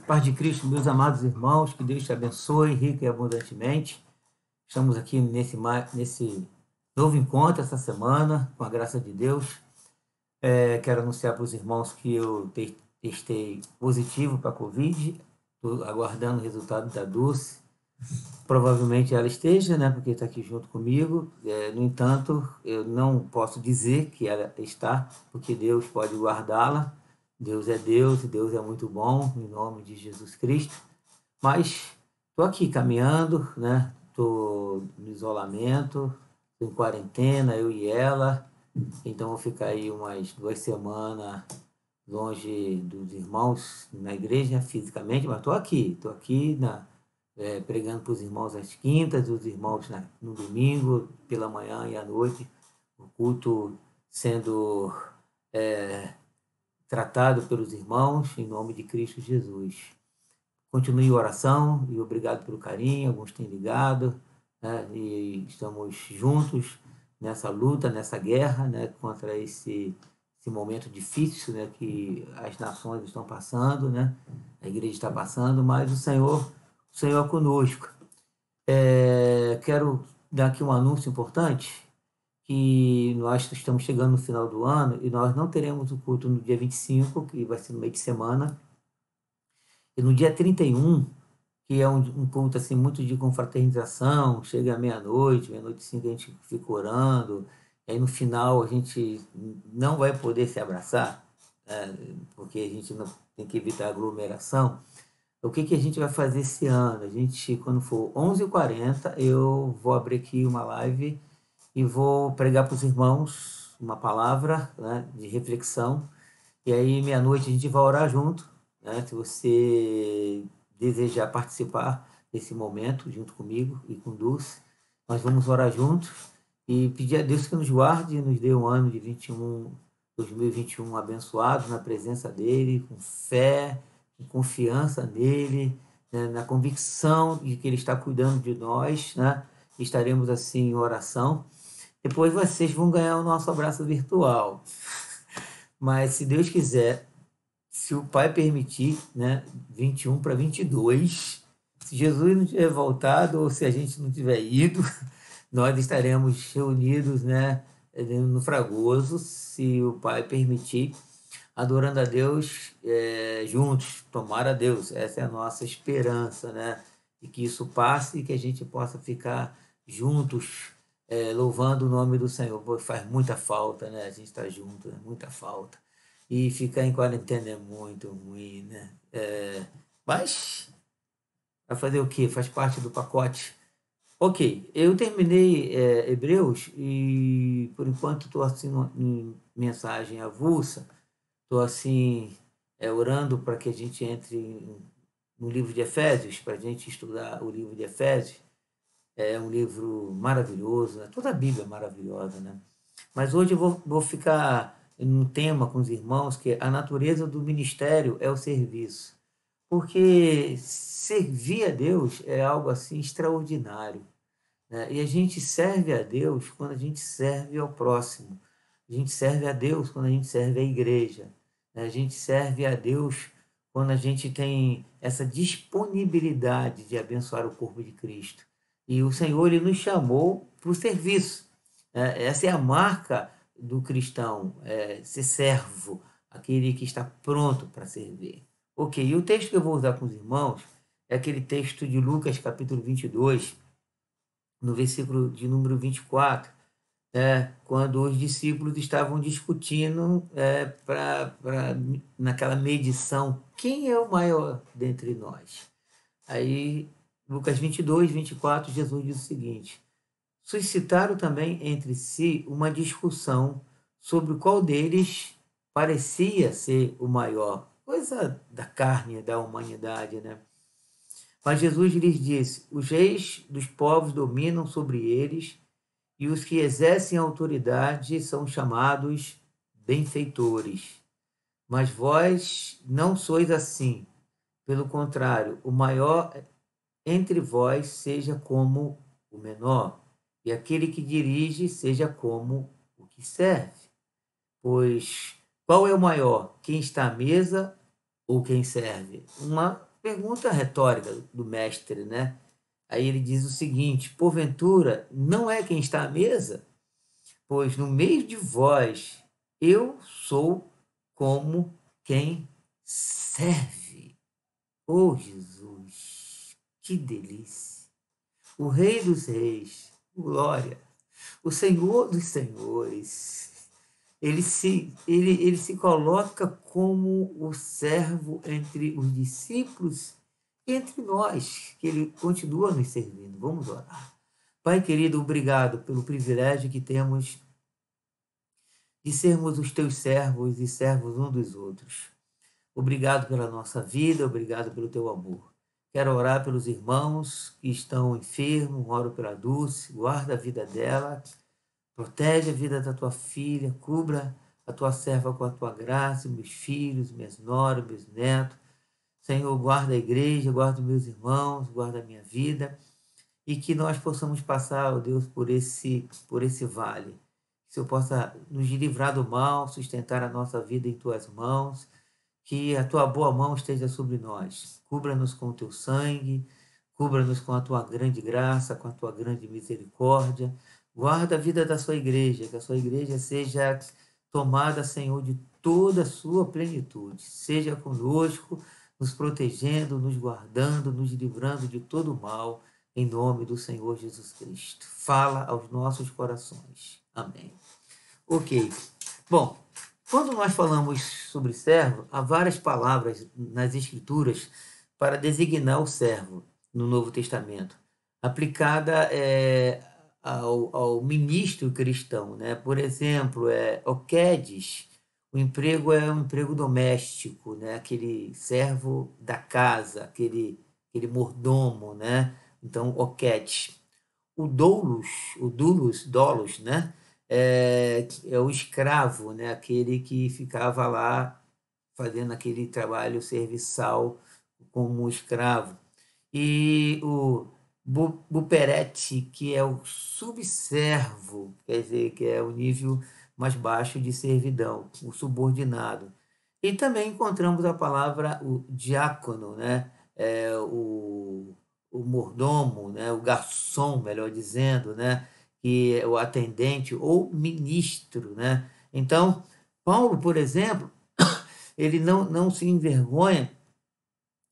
Paz de Cristo, meus amados irmãos, que Deus te abençoe rica e abundantemente. Estamos aqui nesse novo encontro essa semana, com a graça de Deus. Quero anunciar para os irmãos que eu testei positivo para a Covid, estou aguardando o resultado da Dulce. Provavelmente ela esteja, né, porque está aqui junto comigo. No entanto, eu não posso dizer que ela está, porque Deus pode guardá-la. Deus é Deus e Deus é muito bom, em nome de Jesus Cristo. Mas estou aqui caminhando, né? Estou no isolamento, estou em quarentena, eu e ela. Então vou ficar aí umas 2 semanas longe dos irmãos na igreja fisicamente, mas estou aqui pregando para os irmãos às quintas, os irmãos no domingo, pela manhã e à noite, o culto sendo tratado pelos irmãos em nome de Cristo Jesus. Continue em oração e obrigado pelo carinho, alguns têm ligado, né? E estamos juntos nessa luta, nessa guerra, né? Contra esse momento difícil, né? Que as nações estão passando, né? A igreja está passando, mas o Senhor é conosco. Quero dar aqui um anúncio importante, que nós estamos chegando no final do ano e nós não teremos o culto no dia 25, que vai ser no meio de semana, e no dia 31, que é um culto assim, muito de confraternização, chega à meia-noite, meia-noite e 5 a gente fica orando, e aí no final a gente não vai poder se abraçar, porque a gente não tem que evitar aglomeração. O que a gente vai fazer esse ano? A gente, quando for 11h40, eu vou abrir aqui uma live e vou pregar para os irmãos uma palavra, né, de reflexão. E aí, meia-noite, a gente vai orar junto, né? Se você desejar participar desse momento junto comigo e com Dulce, nós vamos orar juntos e pedir a Deus que nos guarde e nos dê um ano de 2021 abençoado na presença dEle, com fé, com confiança nele, né? Na convicção de que Ele está cuidando de nós, né? Estaremos assim em oração. Depois vocês vão ganhar o nosso abraço virtual. Mas se Deus quiser, se o Pai permitir, né, 21 para 22, se Jesus não tiver voltado ou se a gente não tiver ido, nós estaremos reunidos, né, no Fragoso, se o Pai permitir, adorando a Deus juntos, tomara a Deus. Essa é a nossa esperança, né? E que isso passe e que a gente possa ficar juntos, louvando o nome do Senhor. Pô, faz muita falta, né? A gente está junto, muita falta. E ficar em quarentena é muito ruim, né? Mas vai fazer o quê? Faz parte do pacote. Ok, eu terminei Hebreus e por enquanto estou assim em mensagem avulsa. Estou assim, orando para que a gente entre no livro de Efésios, para a gente estudar o livro de Efésios. É um livro maravilhoso, né? Toda a Bíblia é maravilhosa, né? Mas hoje eu vou ficar num tema com os irmãos que a natureza do ministério é o serviço. Porque servir a Deus é algo assim extraordinário, né? E a gente serve a Deus quando a gente serve ao próximo. A gente serve a Deus quando a gente serve a igreja, né? A gente serve a Deus quando a gente tem essa disponibilidade de abençoar o corpo de Cristo. E o Senhor, Ele nos chamou para o serviço, né? Essa é a marca do cristão, ser servo, aquele que está pronto para servir. Ok, e o texto que eu vou usar com os irmãos é aquele texto de Lucas, capítulo 22, no versículo de número 24, quando os discípulos estavam discutindo naquela medição, quem é o maior dentre nós? Aí, Lucas 22, 24, Jesus diz o seguinte: suscitaram também entre si uma discussão sobre qual deles parecia ser o maior, coisa da carne, da humanidade, né? Mas Jesus lhes disse: os reis dos povos dominam sobre eles, e os que exercem autoridade são chamados benfeitores. Mas vós não sois assim. Pelo contrário, o maior entre vós seja como o menor, e aquele que dirige seja como o que serve. Pois qual é o maior? Quem está à mesa ou quem serve? Uma pergunta retórica do mestre, né? Aí ele diz o seguinte: porventura, não é quem está à mesa? Pois no meio de vós eu sou como quem serve. Oh, Jesus, que delícia! O Rei dos Reis, glória, o Senhor dos Senhores. Ele se coloca como o servo entre os discípulos e entre nós, que ele continua nos servindo. Vamos orar. Pai querido, obrigado pelo privilégio que temos de sermos os teus servos e servos um dos outros. Obrigado pela nossa vida, obrigado pelo teu amor. Quero orar pelos irmãos que estão enfermos, oro pela Dulce, guarda a vida dela, protege a vida da tua filha, cubra a tua serva com a tua graça, meus filhos, minhas noras, meus netos. Senhor, guarda a igreja, guarda os meus irmãos, guarda a minha vida e que nós possamos passar, ó Deus, por esse vale. Que o Senhor possa nos livrar do mal, sustentar a nossa vida em tuas mãos, que a tua boa mão esteja sobre nós. Cubra-nos com o teu sangue, cubra-nos com a tua grande graça, com a tua grande misericórdia. Guarda a vida da sua igreja, que a sua igreja seja tomada, Senhor, de toda a sua plenitude. Seja conosco, nos protegendo, nos guardando, nos livrando de todo o mal, em nome do Senhor Jesus Cristo. Fala aos nossos corações. Amém. Ok. Bom, quando nós falamos sobre servo, há várias palavras nas Escrituras para designar o servo no Novo Testamento, aplicada ao ministro cristão, né? Por exemplo, okedes, o emprego é um emprego doméstico, né? Aquele servo da casa, aquele mordomo, né? Então, okedes. O doulos, né? É o escravo, né? Aquele que ficava lá fazendo aquele trabalho serviçal como escravo. E o buperete, que é o subservo, quer dizer, que é o nível mais baixo de servidão, o subordinado. E também encontramos a palavra o diácono, né? O mordomo, né? O garçom, melhor dizendo, né? Que é o atendente ou ministro, né? Então, Paulo, por exemplo, ele não se envergonha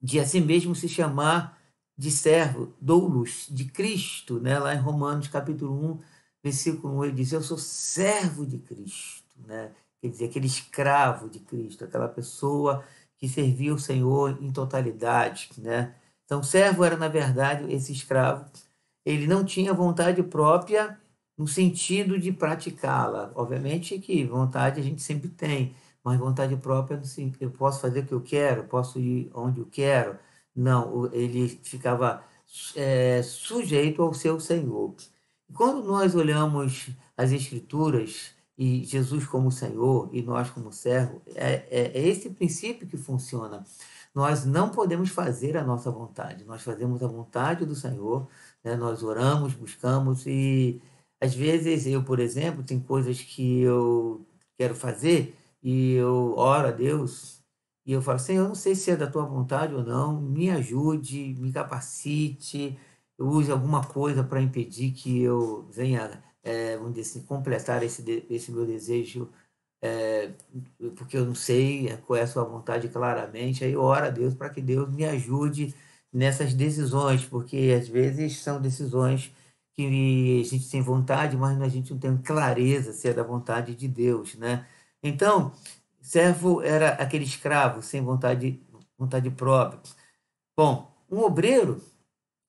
de a si mesmo se chamar de servo, doulos, de Cristo, né? Lá em Romanos capítulo 1, versículo 1, ele diz: eu sou servo de Cristo, né? Quer dizer, aquele escravo de Cristo, aquela pessoa que servia o Senhor em totalidade, né? Então, servo era, na verdade, esse escravo. Ele não tinha vontade própria no sentido de praticá-la. Obviamente que vontade a gente sempre tem, mas vontade própria, assim, eu posso fazer o que eu quero, posso ir onde eu quero. Não, ele ficava sujeito ao seu Senhor. E quando nós olhamos as Escrituras e Jesus como Senhor e nós como servo, é esse princípio que funciona. Nós não podemos fazer a nossa vontade, nós fazemos a vontade do Senhor, né? Nós oramos, buscamos e às vezes eu, por exemplo, tem coisas que eu quero fazer e eu oro a Deus e eu falo, Senhor, eu não sei se é da tua vontade ou não, me ajude, me capacite, eu use alguma coisa para impedir que eu venha, vamos dizer assim, completar esse meu desejo, é, porque eu não sei qual é a sua vontade claramente, aí eu oro a Deus para que Deus me ajude nessas decisões, porque às vezes são decisões que a gente tem vontade, mas a gente não tem clareza se é da vontade de Deus, né? Então, servo era aquele escravo sem vontade própria. Bom, um obreiro,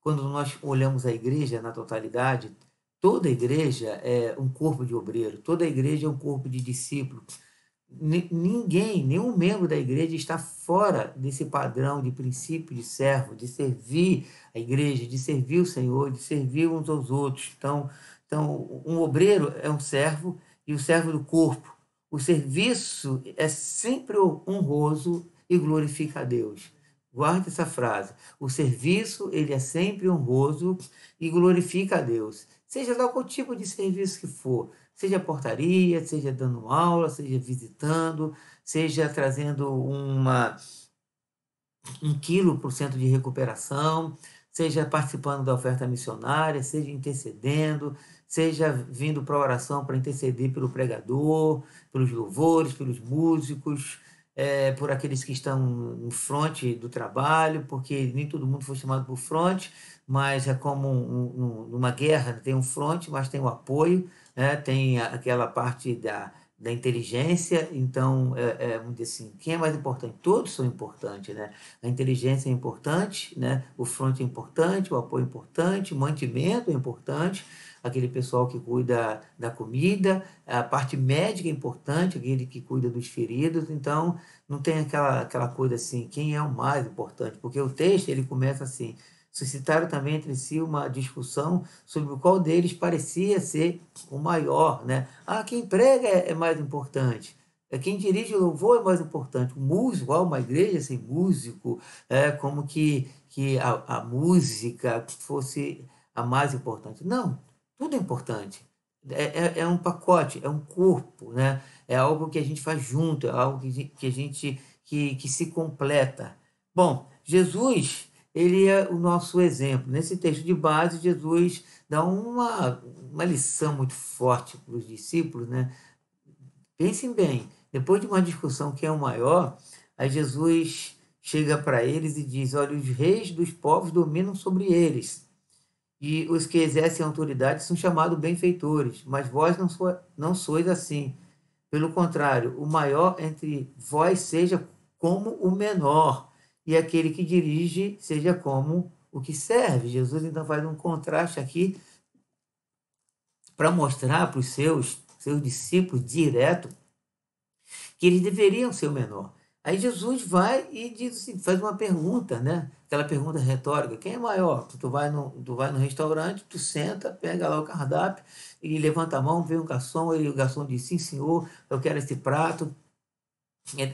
quando nós olhamos a igreja na totalidade, toda a igreja é um corpo de obreiro, toda a igreja é um corpo de discípulos. Ninguém, nenhum membro da igreja está fora desse padrão de princípio de servo, de servir a igreja, de servir o Senhor, de servir uns aos outros. Então, um obreiro é um servo e o servo do corpo. O serviço é sempre honroso e glorifica a Deus. Guarde essa frase. O serviço, ele é sempre honroso e glorifica a Deus. Seja lá qual tipo de serviço que for, seja portaria, seja dando aula, seja visitando, seja trazendo 1 quilo para o centro de recuperação, seja participando da oferta missionária, seja intercedendo, seja vindo para a oração para interceder pelo pregador, pelos louvores, pelos músicos, por aqueles que estão no fronte do trabalho, porque nem todo mundo foi chamado para o fronte, mas é como numa guerra, tem um fronte, mas tem o apoio, né? Tem aquela parte da inteligência, então, vamos dizer assim, quem é mais importante? Todos são importantes, né? A inteligência é importante, né? O front é importante, o apoio é importante, o mantimento é importante, aquele pessoal que cuida da comida, a parte médica é importante, aquele que cuida dos feridos, então não tem aquela coisa assim, quem é o mais importante? Porque o texto ele começa assim, suscitaram também entre si uma discussão sobre qual deles parecia ser o maior, né? Ah, quem prega é mais importante. Quem dirige o louvor é mais importante. O músico, uma igreja sem músico, como que a música fosse a mais importante. Não, tudo é importante. É um pacote, é um corpo, né? É algo que a gente faz junto, é algo que a gente que se completa. Bom, Jesus, ele é o nosso exemplo. Nesse texto de base, Jesus dá uma lição muito forte para os discípulos, né? Pensem bem, depois de uma discussão quem é o maior, aí Jesus chega para eles e diz: olha, os reis dos povos dominam sobre eles, e os que exercem autoridade são chamados benfeitores, mas vós não sois assim. Pelo contrário, o maior entre vós seja como o menor, e aquele que dirige seja como o que serve. Jesus então faz um contraste aqui para mostrar para os seus discípulos direto que eles deveriam ser o menor. Aí Jesus vai e diz assim, faz uma pergunta, né? Aquela pergunta retórica, quem é maior? Tu vai no restaurante, tu senta, pega lá o cardápio, e levanta a mão, vem um garçom, e o garçom diz, sim senhor, eu quero esse prato.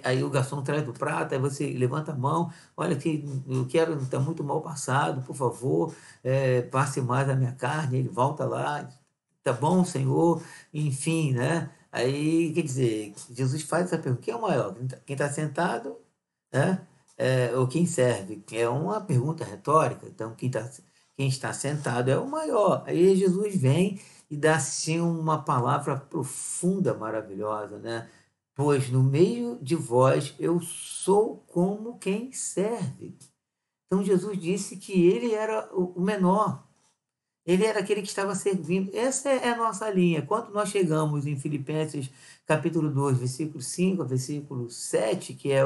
Aí o garçom traz o prato, aí você levanta a mão, olha que eu quero, está muito mal passado, por favor, passe mais a minha carne, ele volta lá, tá bom, Senhor, enfim, né? Aí, quer dizer, Jesus faz essa pergunta, quem é o maior? Quem está sentado, né? Ou quem serve? É uma pergunta retórica, então quem está sentado é o maior. Aí Jesus vem e dá assim uma palavra profunda, maravilhosa, né? Pois no meio de vós eu sou como quem serve. Então Jesus disse que ele era o menor, ele era aquele que estava servindo. Essa é a nossa linha. Quando nós chegamos em Filipenses capítulo 2, versículo 5 a versículo 7, que é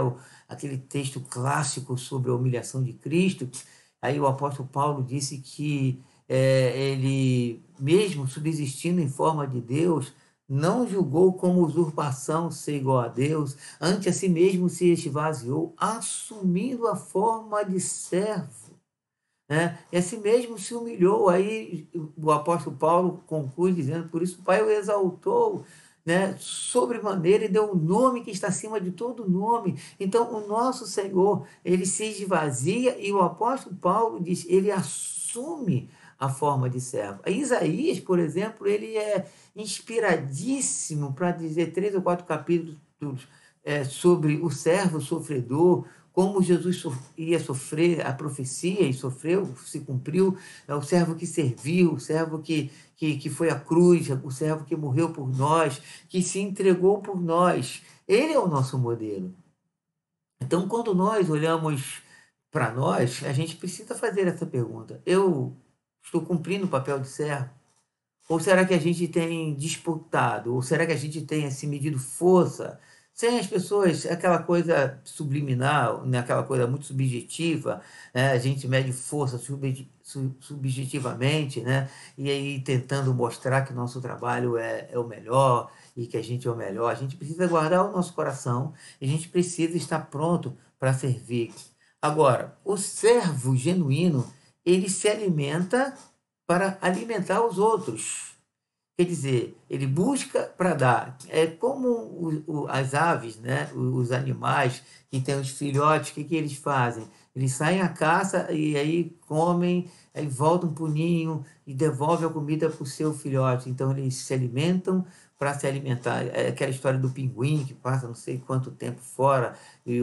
aquele texto clássico sobre a humilhação de Cristo, aí o apóstolo Paulo disse que ele, mesmo subsistindo em forma de Deus, não julgou como usurpação ser igual a Deus, ante a si mesmo se esvaziou, assumindo a forma de servo, né? E assim mesmo se humilhou. Aí o apóstolo Paulo conclui dizendo, por isso o Pai o exaltou, né, sobremaneira e deu um nome que está acima de todo nome. Então o nosso Senhor, ele se esvazia e o apóstolo Paulo diz, ele assume a forma de servo. A Isaías, por exemplo, ele é inspiradíssimo para dizer 3 ou 4 capítulos sobre o servo sofredor, como Jesus ia sofrer, a profecia, e sofreu, se cumpriu, o servo que serviu, o servo que foi à cruz, o servo que morreu por nós, que se entregou por nós. Ele é o nosso modelo. Então, quando nós olhamos para nós, a gente precisa fazer essa pergunta. Eu estou cumprindo o papel de servo? Ou será que a gente tem disputado? Ou será que a gente tem assim, medido força? Sem as pessoas, aquela coisa subliminar, né? Aquela coisa muito subjetiva, né? A gente mede força subjetivamente, né? E aí tentando mostrar que nosso trabalho é o melhor e que a gente é o melhor. A gente precisa guardar o nosso coração e a gente precisa estar pronto para servir. Agora, o servo genuíno, ele se alimenta para alimentar os outros. Quer dizer, ele busca para dar. É como as aves, né? Os animais que têm os filhotes, o que eles fazem? Eles saem à caça e aí comem, aí voltam para o ninho e devolvem a comida para o seu filhote. Então, eles se alimentam para se alimentar. É aquela história do pinguim que passa não sei quanto tempo fora e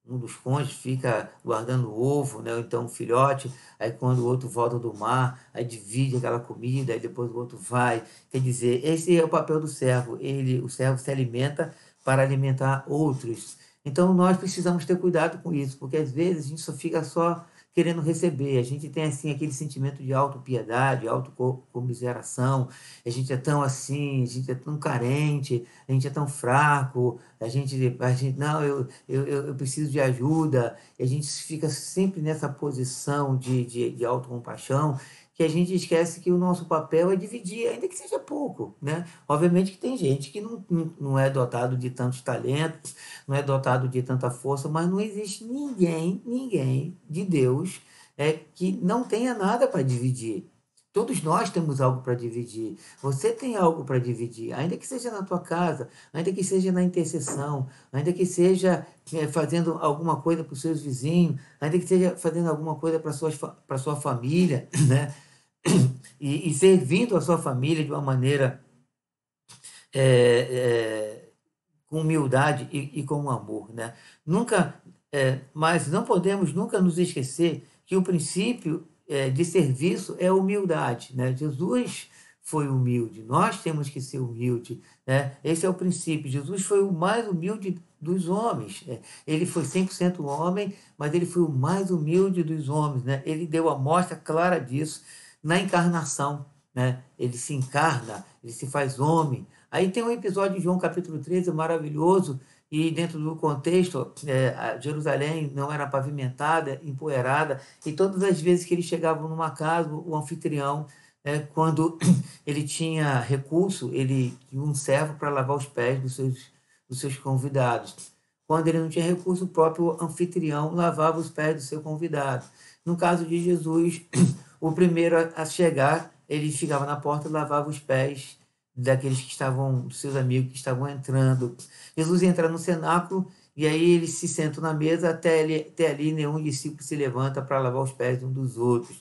um dos cônjuges fica guardando o ovo, né? Ou então um filhote, aí quando o outro volta do mar, aí divide aquela comida, aí depois o outro vai. Quer dizer, esse é o papel do servo. O servo se alimenta para alimentar outros. Então nós precisamos ter cuidado com isso, porque às vezes a gente só fica querendo receber. A gente tem assim aquele sentimento de autopiedade, autocomiseração. A gente é tão assim, a gente é tão carente, a gente é tão fraco, a gente não, eu preciso de ajuda, e a gente fica sempre nessa posição de autocompaixão, que a gente esquece que o nosso papel é dividir, ainda que seja pouco, né? Obviamente que tem gente que não é dotado de tantos talentos, não é dotado de tanta força, mas não existe ninguém de Deus que não tenha nada para dividir. Todos nós temos algo para dividir. Você tem algo para dividir, ainda que seja na tua casa, ainda que seja na intercessão, ainda que seja fazendo alguma coisa para os seus vizinhos, ainda que seja fazendo alguma coisa para a sua família, né? E servindo a sua família de uma maneira é, com humildade e com amor, né? Nunca, mas não podemos nunca nos esquecer que o princípio de serviço é humildade, né? Jesus foi humilde, nós temos que ser humildes, né? Esse é o princípio. Jesus foi o mais humilde dos homens. Ele foi 100% homem, mas ele foi o mais humilde dos homens, né? Ele deu a mostra clara disso na encarnação, né? Ele se encarna, ele se faz homem. Aí tem um episódio de João capítulo 13 maravilhoso, e dentro do contexto, Jerusalém não era pavimentada, empoeirada, e todas as vezes que eles chegavam numa casa, o anfitrião, quando ele tinha recurso, ele tinha um servo para lavar os pés dos seus convidados. Quando ele não tinha recurso, o próprio anfitrião lavava os pés do seu convidado. No caso de Jesus, o primeiro a chegar, ele ficava na porta e lavava os pés daqueles que estavam, dos seus amigos que estavam entrando. Jesus entra no cenáculo e aí eles se sentam na mesa, até ali nenhum discípulo se levanta para lavar os pés um dos outros.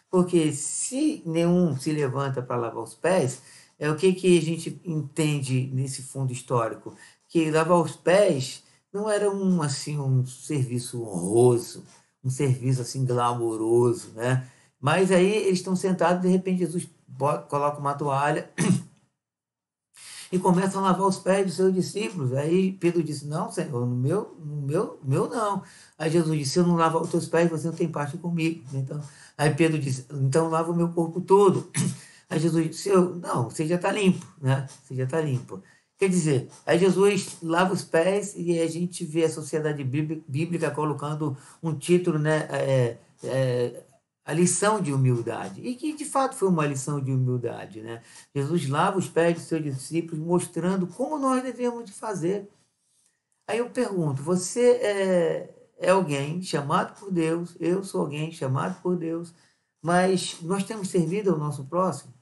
Porque se nenhum se levanta para lavar os pés, o que a gente entende nesse fundo histórico? Que lavar os pés não era assim, um serviço honroso, um serviço assim glamouroso, né? Mas aí eles estão sentados, de repente Jesus coloca uma toalha e começam a lavar os pés dos seus discípulos. Aí Pedro disse: Não, Senhor, no meu não. Aí Jesus disse: Se eu não lavar os teus pés, você não tem parte comigo. Então, aí Pedro disse: Então lava o meu corpo todo. Aí Jesus disse: Não, você já está limpo, né? Você já está limpo. Quer dizer, aí Jesus lava os pés e a gente vê a sociedade bíblica colocando um título, né? A lição de humildade. E que de fato foi uma lição de humildade, né? Jesus lava os pés dos seus discípulos, mostrando como nós devemos de fazer. Aí eu pergunto: você é alguém chamado por Deus? Eu sou alguém chamado por Deus, mas nós temos servido ao nosso próximo?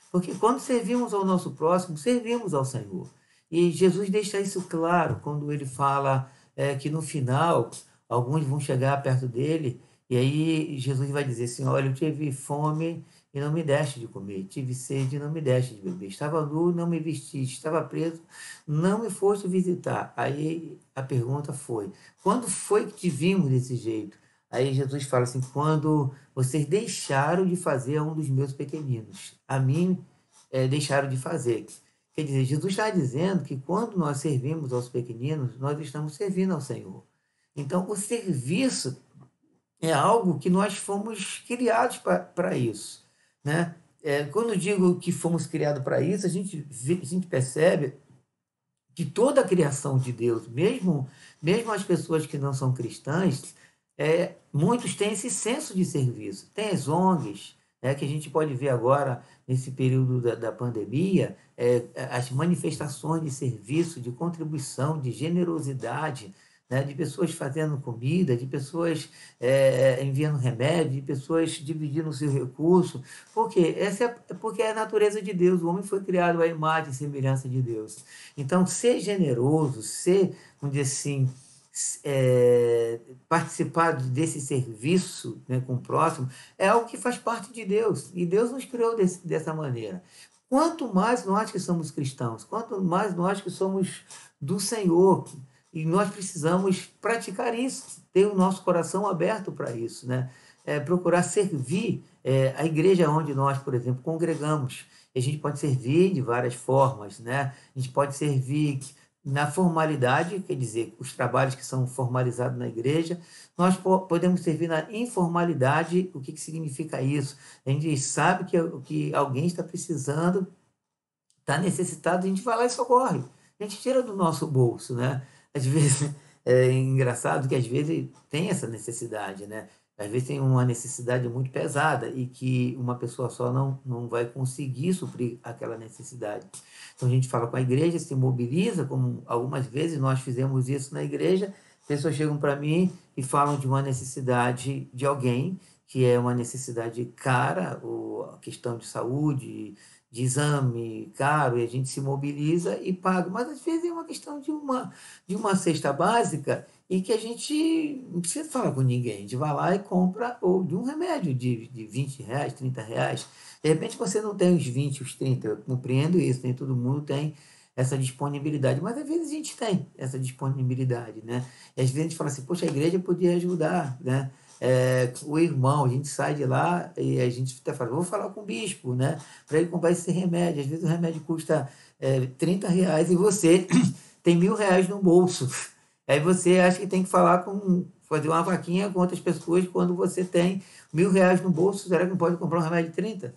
Porque quando servimos ao nosso próximo, servimos ao Senhor. E Jesus deixa isso claro quando ele fala que no final alguns vão chegar perto dele e aí Jesus vai dizer assim: Olha, eu tive fome e não me deste de comer, tive sede e não me deste de beber, estava nu e não me vestiste, estava preso, não me foste visitar. Aí a pergunta foi: quando foi que te vimos desse jeito? Aí Jesus fala assim: quando vocês deixaram de fazer a um dos meus pequeninos, a mim deixaram de fazer. Quer dizer, Jesus está dizendo que quando nós servimos aos pequeninos, nós estamos servindo ao Senhor. Então, o serviço é algo que nós fomos criados para isso, né? Quando eu digo que fomos criados para isso, a gente percebe que toda a criação de Deus, mesmo as pessoas que não são cristãs, muitos têm esse senso de serviço. Tem as ONGs, que a gente pode ver agora, nesse período da pandemia, as manifestações de serviço, de contribuição, de generosidade, né, de pessoas fazendo comida, de pessoas enviando remédio, de pessoas dividindo o seu recurso. Por quê? Porque é a natureza de Deus. O homem foi criado à imagem e semelhança de Deus. Então, ser generoso, vamos dizer assim, participar desse serviço, né, com o próximo, é algo que faz parte de Deus. E Deus nos criou dessa maneira. Quanto mais nós que somos cristãos, quanto mais nós que somos do Senhor, E nós precisamos praticar isso, ter o nosso coração aberto para isso, né? Procurar servir a igreja onde nós, por exemplo, congregamos. E a gente pode servir de várias formas, né? A gente pode servir na formalidade, quer dizer, os trabalhos que são formalizados na igreja. Nós podemos servir na informalidade. O que significa isso? A gente sabe que alguém está precisando, está necessitado, a gente vai lá e socorre. A gente tira do nosso bolso, né? Às vezes, é engraçado que às vezes tem essa necessidade, né? Às vezes tem uma necessidade muito pesada e que uma pessoa só não vai conseguir suprir aquela necessidade. Então a gente fala com a igreja, se mobiliza, como algumas vezes nós fizemos isso na igreja, pessoas chegam para mim e falam de uma necessidade de alguém, que é uma necessidade cara, ou a questão de saúde, de exame caro, e a gente se mobiliza e paga. Mas às vezes é uma questão de uma cesta básica e que a gente não precisa falar com ninguém. A gente vai lá e compra, ou de um remédio de R$ 20, R$ 30. De repente você não tem os 20, os 30, eu compreendo isso, nem todo mundo tem essa disponibilidade, mas às vezes a gente tem essa disponibilidade, né? E às vezes a gente fala assim, poxa, a igreja podia ajudar, né? O irmão, a gente sai de lá e a gente até fala, vou falar com o bispo, né? Para ele comprar esse remédio. Às vezes o remédio custa R$ 30 e você tem R$ 1.000 no bolso. Aí você acha que tem que fazer uma vaquinha com outras pessoas quando você tem R$ 1.000 no bolso. Será que não pode comprar um remédio de 30?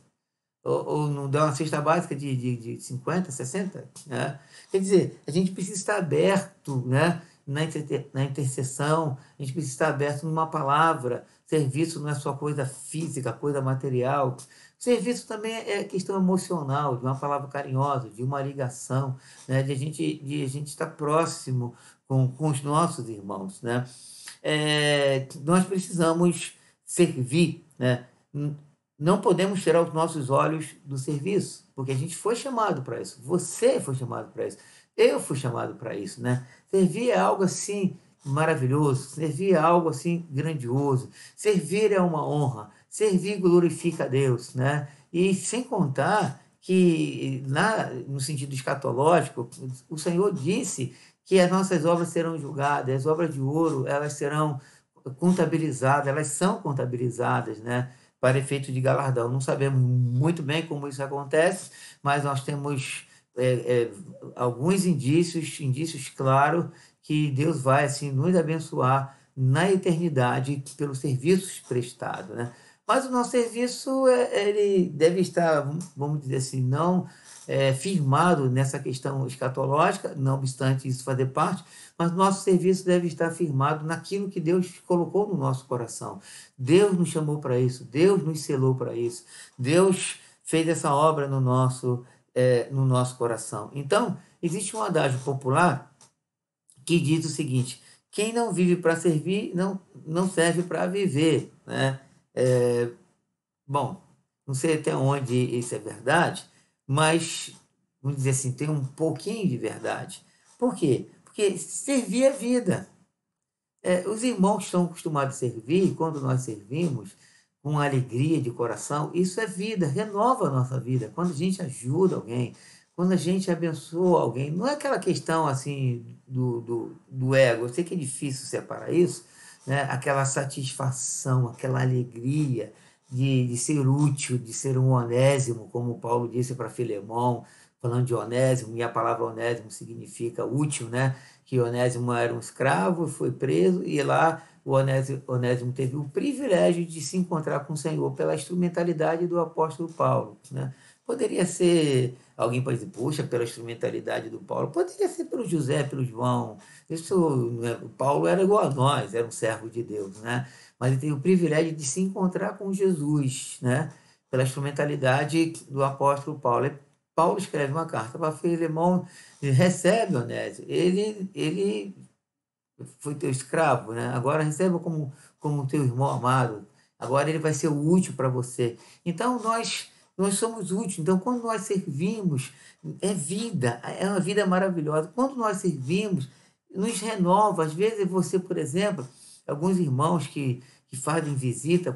Ou não dá uma cesta básica de 50, 60? Né? Quer dizer, a gente precisa estar aberto, né? Na intercessão, a gente precisa estar aberto numa palavra. Serviço não é só coisa física, coisa material. Serviço também é questão emocional, de uma palavra carinhosa, de uma ligação, né? De a gente estar próximo com os nossos irmãos, né? Nós precisamos servir, né? Não podemos tirar os nossos olhos do serviço, porque a gente foi chamado para isso. Você foi chamado para isso. Eu fui chamado para isso, né? Servir é algo assim maravilhoso, servir é algo assim grandioso. Servir é uma honra. Servir glorifica a Deus, né? E sem contar que no sentido escatológico, o Senhor disse que as nossas obras serão julgadas, as obras de ouro, elas serão contabilizadas, elas são contabilizadas, né? Para efeito de galardão. Não sabemos muito bem como isso acontece, mas nós temos alguns indícios claros que Deus vai assim nos abençoar na eternidade pelos serviços prestados, né? Mas o nosso serviço ele deve estar, vamos dizer assim, não firmado nessa questão escatológica, não obstante isso fazer parte, mas nosso serviço deve estar firmado naquilo que Deus colocou no nosso coração. Deus nos chamou para isso, Deus nos selou para isso, Deus fez essa obra no nosso coração. Então, existe um adágio popular que diz o seguinte: quem não vive para servir, não serve para viver, né? Bom, não sei até onde isso é verdade, mas, vamos dizer assim, tem um pouquinho de verdade. Por quê? Porque servir é vida. Os irmãos que estão acostumados a servir, quando nós servimos com alegria de coração, isso é vida, renova a nossa vida. Quando a gente ajuda alguém, quando a gente abençoa alguém, não é aquela questão assim do ego, eu sei que é difícil separar isso, né? Aquela satisfação, aquela alegria de ser útil, de ser um onésimo, como Paulo disse para Filemão, falando de onésimo, e a palavra onésimo significa útil, né? Que Onésimo era um escravo, foi preso, e lá o Onésimo teve o privilégio de se encontrar com o Senhor pela instrumentalidade do apóstolo Paulo, né? Poderia ser, alguém pode dizer, puxa, pela instrumentalidade do Paulo, poderia ser pelo José, pelo João, isso, né? Paulo era igual a nós, era um servo de Deus, né? Mas ele teve o privilégio de se encontrar com Jesus, né? Pela instrumentalidade do apóstolo Paulo. Paulo escreve uma carta para Filemão, recebe Onésio, ele foi teu escravo, né? Agora receba como teu irmão amado, agora ele vai ser útil para você. Então nós somos úteis, então quando nós servimos, é vida, é uma vida maravilhosa. Quando nós servimos, nos renova. Às vezes você, por exemplo, alguns irmãos que fazem visita,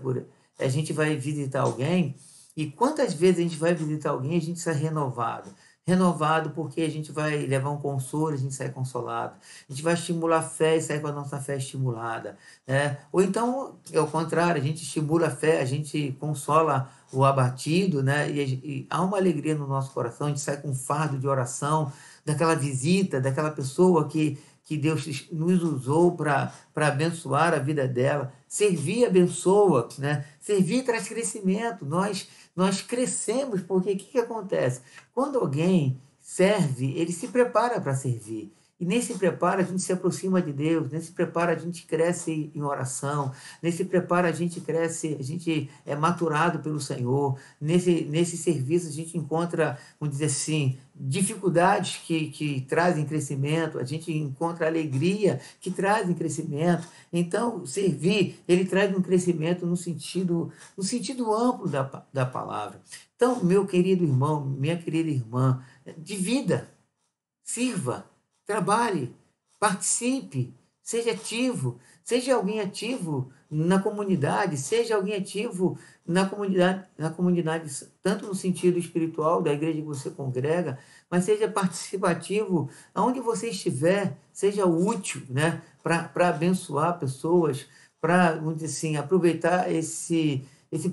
a gente vai visitar alguém, e quantas vezes a gente vai visitar alguém, a gente sai renovado. renovado, porque a gente vai levar um consolo, a gente sai consolado. A gente vai estimular a fé e sai com a nossa fé estimulada, né? Ou então, é o contrário, a gente estimula a fé, a gente consola o abatido, né? E há uma alegria no nosso coração, a gente sai com um fardo de oração, daquela visita, daquela pessoa que Deus nos usou para abençoar a vida dela. Servir abençoa, né? Servir traz crescimento. Nós crescemos porque o que acontece? Quando alguém serve, ele se prepara para servir. E nesse preparo a gente se aproxima de Deus, nesse preparo a gente cresce em oração, nesse preparo a gente cresce, a gente é maturado pelo Senhor, nesse serviço a gente encontra, vamos dizer assim, dificuldades que trazem crescimento, a gente encontra alegria que trazem crescimento. Então, servir, ele traz um crescimento no sentido amplo da palavra. Então, meu querido irmão, minha querida irmã, divida, sirva, trabalhe, participe, seja ativo, seja alguém ativo na comunidade, seja alguém ativo na comunidade tanto no sentido espiritual da igreja que você congrega, mas seja participativo aonde você estiver, seja útil, né, para abençoar pessoas, para, vamos dizer assim, aproveitar esse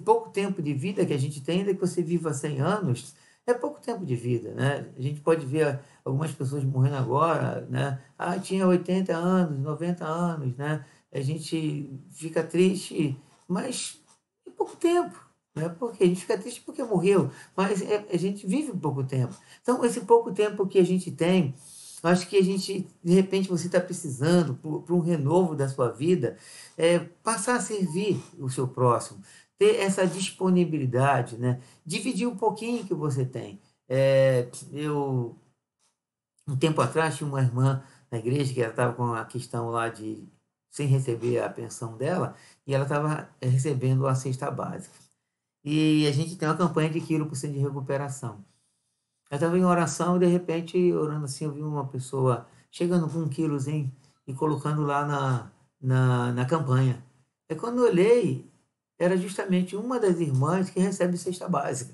pouco tempo de vida que a gente tem, ainda que você viva 100 anos, é pouco tempo de vida, né? A gente pode ver algumas pessoas morrendo agora, né? Ah, tinha 80 anos, 90 anos, né? A gente fica triste, mas é pouco tempo, né? Porque a gente fica triste porque morreu, mas a gente vive pouco tempo. Então, esse pouco tempo que a gente tem, eu acho que a gente, de repente, você está precisando, por um renovo da sua vida, passar a servir o seu próximo, ter essa disponibilidade, né? Dividir um pouquinho que você tem. Eu, um tempo atrás, tinha uma irmã na igreja que ela estava com a questão lá de sem receber a pensão dela, e ela estava recebendo a cesta básica. E a gente tem uma campanha de quilo por cento de recuperação. Eu estava em oração e, de repente, orando assim, eu vi uma pessoa chegando com um quilozinho e colocando lá na campanha. E quando eu olhei, era justamente uma das irmãs que recebe cesta básica.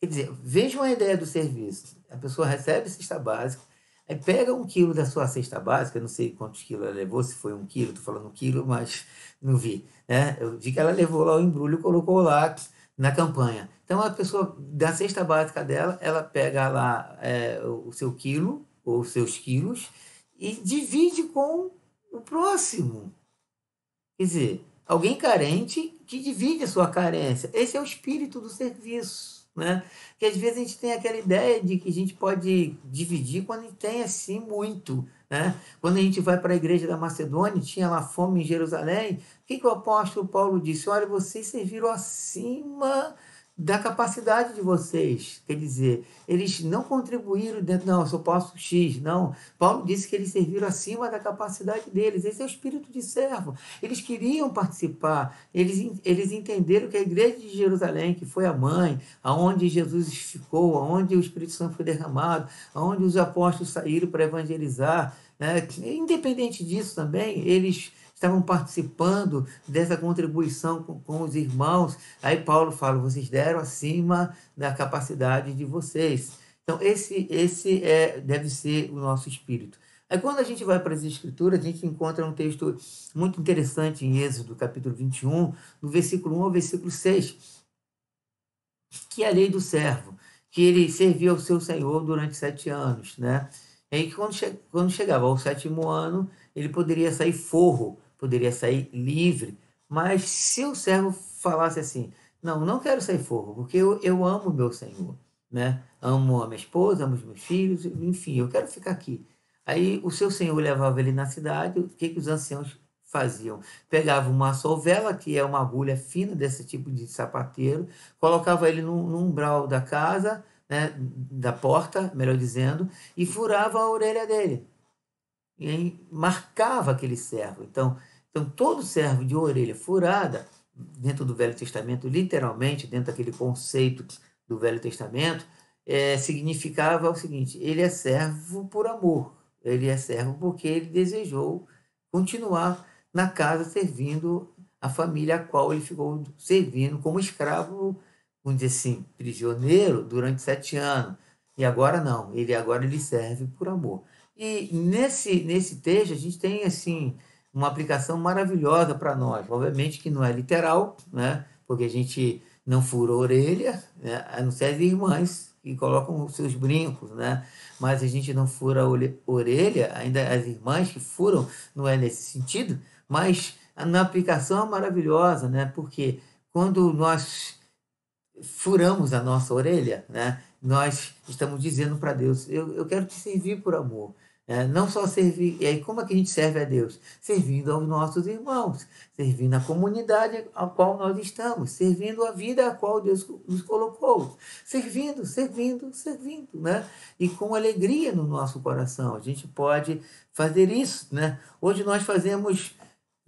Quer dizer, veja uma ideia do serviço. A pessoa recebe cesta básica, aí pega 1 quilo da sua cesta básica, não sei quantos quilos ela levou, se foi 1 quilo, estou falando 1 quilo, mas não vi. Né? Eu vi que ela levou lá o embrulho e colocou lá na campanha. Então, a pessoa, da cesta básica dela, ela pega lá o seu quilo, ou os seus quilos, e divide com o próximo. Quer dizer, alguém carente que divide a sua carência. Esse é o espírito do serviço, né? Que às vezes a gente tem aquela ideia de que a gente pode dividir quando a gente tem assim muito, né? Quando a gente vai para a igreja da Macedônia, tinha lá fome em Jerusalém, o que o apóstolo Paulo disse? Olha, vocês serviram acima da capacidade de vocês. Quer dizer, eles não contribuíram dentro, não, eu só posso X, não. Paulo disse que eles serviram acima da capacidade deles. Esse é o espírito de servo. Eles queriam participar, eles entenderam que a igreja de Jerusalém, que foi a mãe, aonde Jesus ficou, aonde o Espírito Santo foi derramado, aonde os apóstolos saíram para evangelizar, né? Independente disso também, eles estavam participando dessa contribuição com os irmãos. Aí Paulo fala, vocês deram acima da capacidade de vocês. Então, esse deve ser o nosso espírito. Aí, quando a gente vai para as Escrituras, a gente encontra um texto muito interessante em Êxodo, capítulo 21, do versículo 1 ao versículo 6, que é a lei do servo, que ele servia ao seu senhor durante 7 anos, né? E aí, quando chegava ao 7º ano, ele poderia sair forro, poderia sair livre, mas se o servo falasse assim, não quero sair forro, porque eu amo meu senhor, né? Amo a minha esposa, amo os meus filhos, enfim, eu quero ficar aqui. Aí o seu senhor levava ele na cidade, o que os anciãos faziam? Pegavam uma solvela, que é uma agulha fina desse tipo de sapateiro, colocava ele no umbral da casa, né, da porta, melhor dizendo, e furava a orelha dele. E aí marcava aquele servo. Então, todo servo de orelha furada, dentro do Velho Testamento, literalmente, dentro daquele conceito do Velho Testamento, significava o seguinte: ele é servo por amor, ele é servo porque ele desejou continuar na casa servindo a família a qual ele ficou servindo como escravo, vamos dizer assim, prisioneiro durante 7 anos. E agora não, ele serve por amor. E nesse texto a gente tem assim uma aplicação maravilhosa para nós. Obviamente que não é literal, né? Porque a gente não fura a orelha, né? A não ser as irmãs que colocam os seus brincos, né? Mas a gente não fura a orelha, ainda as irmãs que furam, não é nesse sentido, mas na aplicação é maravilhosa, né? Porque quando nós furamos a nossa orelha, né? Nós estamos dizendo para Deus, eu quero te servir por amor. Não só servir, e aí como é que a gente serve a Deus? Servindo aos nossos irmãos, servindo a comunidade a qual nós estamos, servindo a vida a qual Deus nos colocou, servindo, né? E com alegria no nosso coração, a gente pode fazer isso, né? Hoje nós fazemos,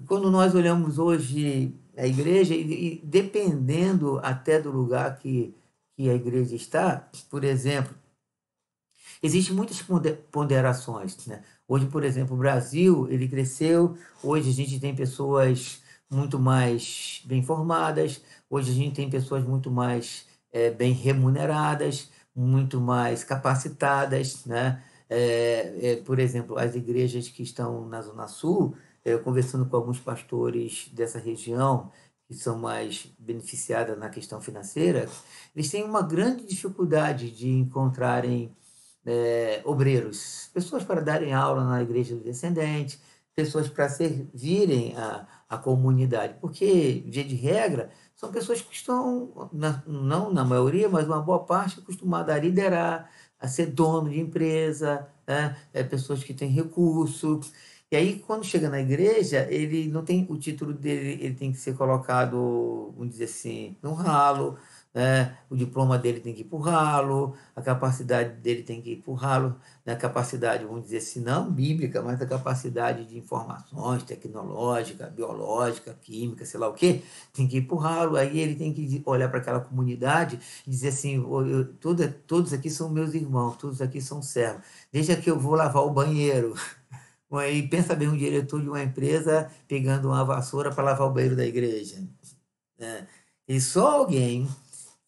quando nós olhamos hoje a igreja, e dependendo até do lugar que a igreja está, por exemplo, existem muitas ponderações, né? Hoje, por exemplo, o Brasil, ele cresceu, hoje a gente tem pessoas muito mais bem formadas, hoje a gente tem pessoas muito mais bem remuneradas, muito mais capacitadas, né? Por exemplo, as igrejas que estão na Zona Sul, conversando com alguns pastores dessa região, que são mais beneficiadas na questão financeira, eles têm uma grande dificuldade de encontrarem obreiros, pessoas para darem aula na igreja do descendente, pessoas para servirem a comunidade, porque, via de regra, são pessoas que estão, não na maioria, mas uma boa parte, acostumadas a liderar, a ser dono de empresa, né? Pessoas que têm recurso. E aí, quando chega na igreja, ele não tem o título dele, ele tem que ser colocado, vamos dizer assim, no ralo, né? O diploma dele tem que ir para o ralo, a capacidade dele tem que ir para o ralo, né? A capacidade, vamos dizer assim, não bíblica, mas a capacidade de informações tecnológica, biológica, química, sei lá o quê, tem que ir para o ralo. Aí ele tem que olhar para aquela comunidade e dizer assim: todos aqui são meus irmãos, todos aqui são servos, deixa que eu vou lavar o banheiro. E pensa bem um diretor de uma empresa pegando uma vassoura para lavar o banheiro da igreja, né? E só alguém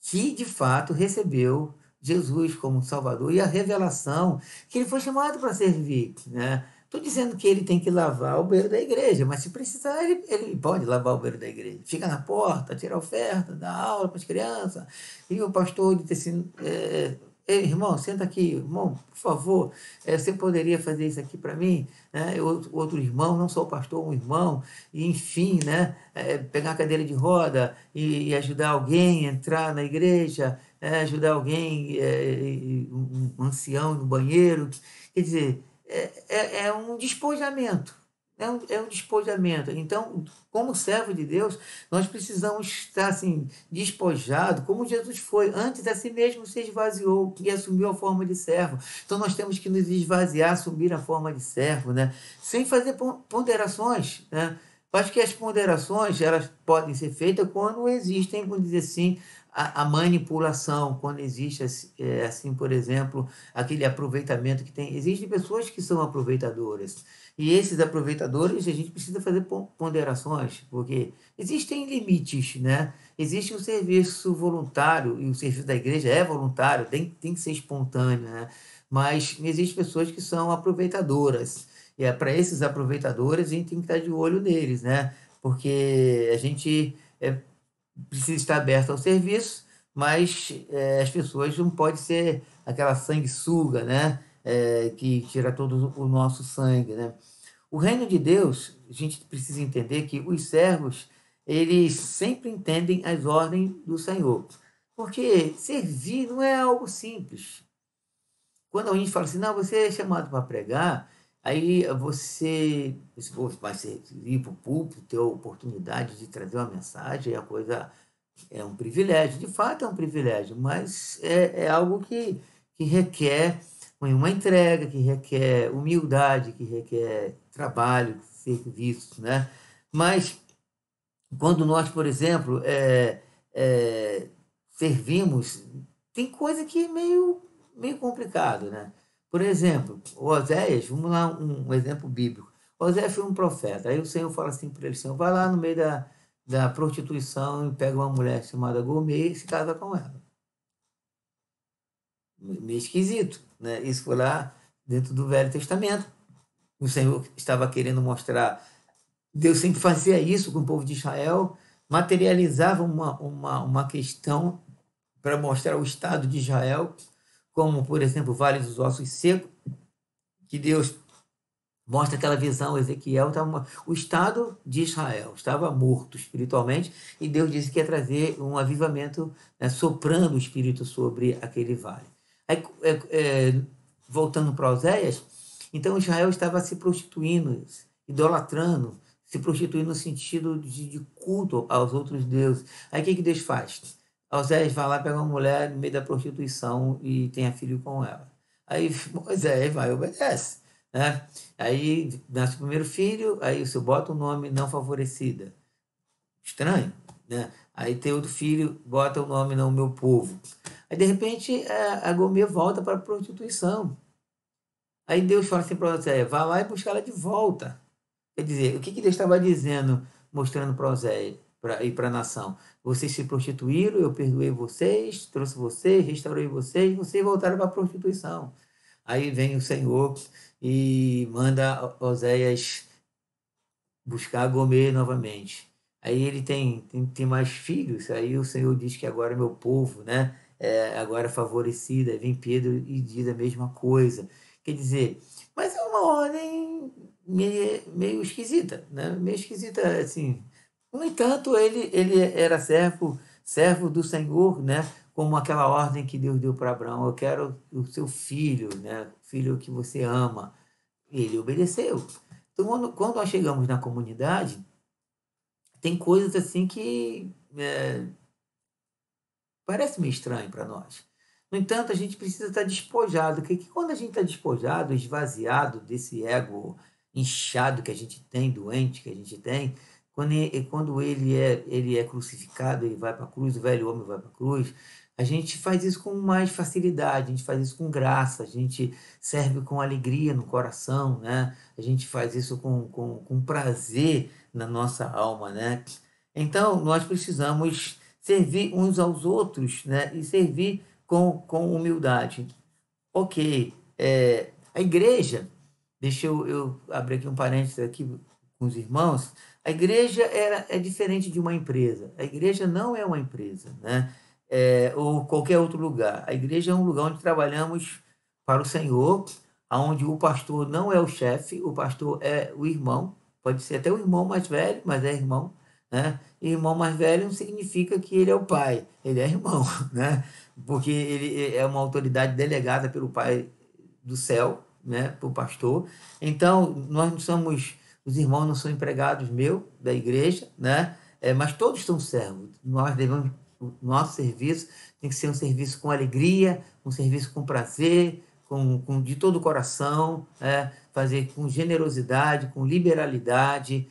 que de fato recebeu Jesus como Salvador e a revelação que ele foi chamado para servir, né? Estou dizendo que ele tem que lavar o banheiro da igreja, mas se precisar, ele pode lavar o banheiro da igreja. Fica na porta, tira oferta, dá aula para as crianças. E o pastor disse assim: Ei, irmão, senta aqui, irmão, por favor, você poderia fazer isso aqui para mim? Né? Outro irmão, não só o pastor, um irmão, e enfim, né? Pegar a cadeira de roda e ajudar alguém a entrar na igreja, ajudar alguém, um ancião no banheiro. Quer dizer, é um despojamento. É um despojamento. Então, como servo de Deus, nós precisamos estar assim, despojado, como Jesus foi. Antes a si mesmo se esvaziou e assumiu a forma de servo. Então, nós temos que nos esvaziar, assumir a forma de servo, né? Sem fazer ponderações, né? Acho que as ponderações elas podem ser feitas quando existem, vamos dizer assim, a manipulação, quando existe, assim, por exemplo, aquele aproveitamento que tem. Existem pessoas que são aproveitadoras. E esses aproveitadores, a gente precisa fazer ponderações, porque existem limites, né? Existe o serviço voluntário, e o serviço da igreja é voluntário, tem que ser espontâneo, né? Mas existem pessoas que são aproveitadoras. E para esses aproveitadores, a gente tem que estar de olho neles, né? Porque a gente precisa estar aberto ao serviço, mas as pessoas não podem ser aquela sanguessuga, né? Que tira todo o nosso sangue, né? O reino de Deus, a gente precisa entender que os servos, eles sempre entendem as ordens do Senhor. Porque servir não é algo simples. Quando a gente fala assim, não, você é chamado para pregar, aí você vai ir para o púlpito, ter a oportunidade de trazer uma mensagem, a coisa é um privilégio, de fato é um privilégio, mas é algo que requer uma entrega, que requer humildade, que requer trabalho, serviço, né? Mas quando nós, por exemplo, servimos, tem coisa que é meio complicado, né? Por exemplo, o Oséias, vamos lá, um exemplo bíblico. Oséias foi um profeta. Aí o Senhor fala assim para ele: Senhor, vai lá no meio da prostituição e pega uma mulher chamada Gomer e se casa com ela. Meio esquisito, né? Isso foi lá dentro do Velho Testamento. O Senhor estava querendo mostrar, Deus sempre fazia isso com o povo de Israel, materializava uma questão para mostrar o estado de Israel, como, por exemplo, o Vale dos Ossos Secos, que Deus mostra aquela visão, Ezequiel, o estado de Israel estava morto espiritualmente, e Deus disse que ia trazer um avivamento, né, soprando o Espírito sobre aquele vale. Aí, voltando para Oséias, então Israel estava se prostituindo, idolatrando, se prostituindo no sentido de culto aos outros deuses. Aí o que Deus faz? Oséias vai lá, pega uma mulher no meio da prostituição e tem filho com ela. Aí Moisés vai e obedece, né? Aí nasce o primeiro filho, aí você bota o nome não favorecida. Estranho, né? Aí tem outro filho, bota o nome não meu povo. Aí de repente a Gomer volta para a prostituição. Aí Deus fala assim para Oséias, vá lá e buscar ela de volta. Quer dizer, o que Deus estava dizendo, mostrando para Oséias e para a nação? Vocês se prostituíram, eu perdoei vocês, trouxe vocês, restaurei vocês, vocês voltaram para a prostituição. Aí vem o Senhor e manda Oséias buscar Gomer novamente. Aí ele tem mais filhos, aí o Senhor diz que agora é meu povo, né? Agora é favorecida. Aí vem Pedro e diz a mesma coisa. Quer dizer, mas é uma ordem meio esquisita, né? Meio esquisita, assim. No entanto, ele era servo do Senhor, né? Como aquela ordem que Deus deu para Abraão: eu quero o seu filho, né? Filho que você ama. Ele obedeceu. Então, quando nós chegamos na comunidade, tem coisas assim que parece meio estranho para nós. No entanto, a gente precisa estar despojado, porque quando a gente está despojado, esvaziado desse ego inchado que a gente tem, doente que a gente tem, quando ele é crucificado, ele vai para a cruz, o velho homem vai para a cruz, a gente faz isso com mais facilidade, a gente faz isso com graça, a gente serve com alegria no coração, né? A gente faz isso com prazer na nossa alma, né? Então, nós precisamos servir uns aos outros, né? E servir com humildade. Ok, a igreja, deixa eu abrir aqui um parênteses aqui com os irmãos, a igreja é diferente de uma empresa. A igreja não é uma empresa, né? Ou qualquer outro lugar. A igreja é um lugar onde trabalhamos para o Senhor, onde o pastor não é o chefe, o pastor é o irmão, pode ser até o irmão mais velho, mas é irmão, né? E irmão mais velho não significa que ele é o pai, ele é irmão, né? Porque ele é uma autoridade delegada pelo Pai do céu, né, para o pastor. Então, nós não somos, os irmãos não são empregados meus, da igreja, né? Mas todos são servos. Nós devemos, o nosso serviço tem que ser um serviço com alegria, um serviço com prazer, de todo o coração, fazer com generosidade, com liberalidade.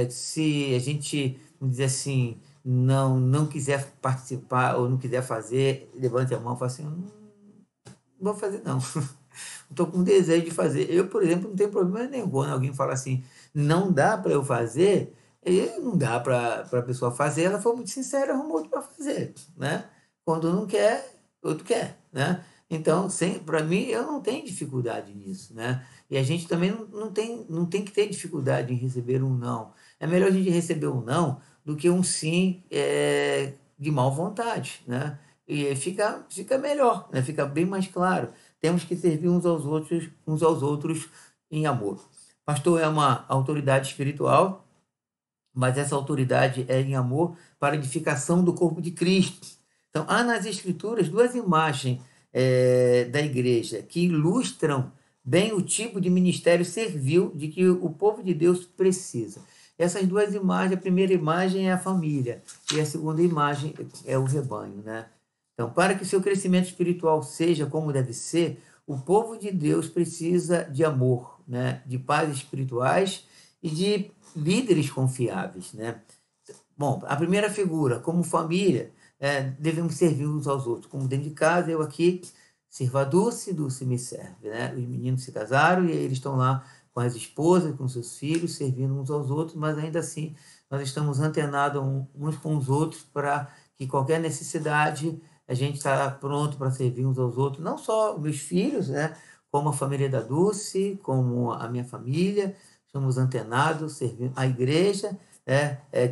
Se a gente, vamos dizer assim, não quiser participar ou não quiser fazer, levante a mão e fala assim, não vou fazer não. Estou com desejo de fazer. Eu, por exemplo, não tenho problema nenhum. Quando alguém fala assim, não dá para eu fazer, e não dá para a pessoa fazer, ela foi muito sincera, arrumou outro para fazer, né? Quando não quer, outro quer, né? Então, para mim, eu não tenho dificuldade nisso, né? E a gente também não tem que ter dificuldade em receber um não. É melhor a gente receber um não do que um sim de mal vontade, né? E fica melhor, né? Fica bem mais claro. Temos que servir uns aos outros em amor. Pastor é uma autoridade espiritual, mas essa autoridade é em amor para a edificação do corpo de Cristo. Então, há nas Escrituras duas imagens da igreja que ilustram bem o tipo de ministério servil de que o povo de Deus precisa. Essas duas imagens, a primeira imagem é a família e a segunda imagem é o rebanho, né? Então, para que o seu crescimento espiritual seja como deve ser, o povo de Deus precisa de amor, né? De pais espirituais e de líderes confiáveis, né? Bom, a primeira figura, como família, devemos servir uns aos outros. Como dentro de casa, eu aqui sirvo a Dulce, Dulce me serve, né? Os meninos se casaram e eles estão lá com as esposas, com seus filhos, servindo uns aos outros, mas ainda assim nós estamos antenados uns com os outros para que qualquer necessidade a gente está pronto para servir uns aos outros, não só meus filhos, né? Como a família da Dulce, como a minha família, somos antenados, servindo a igreja,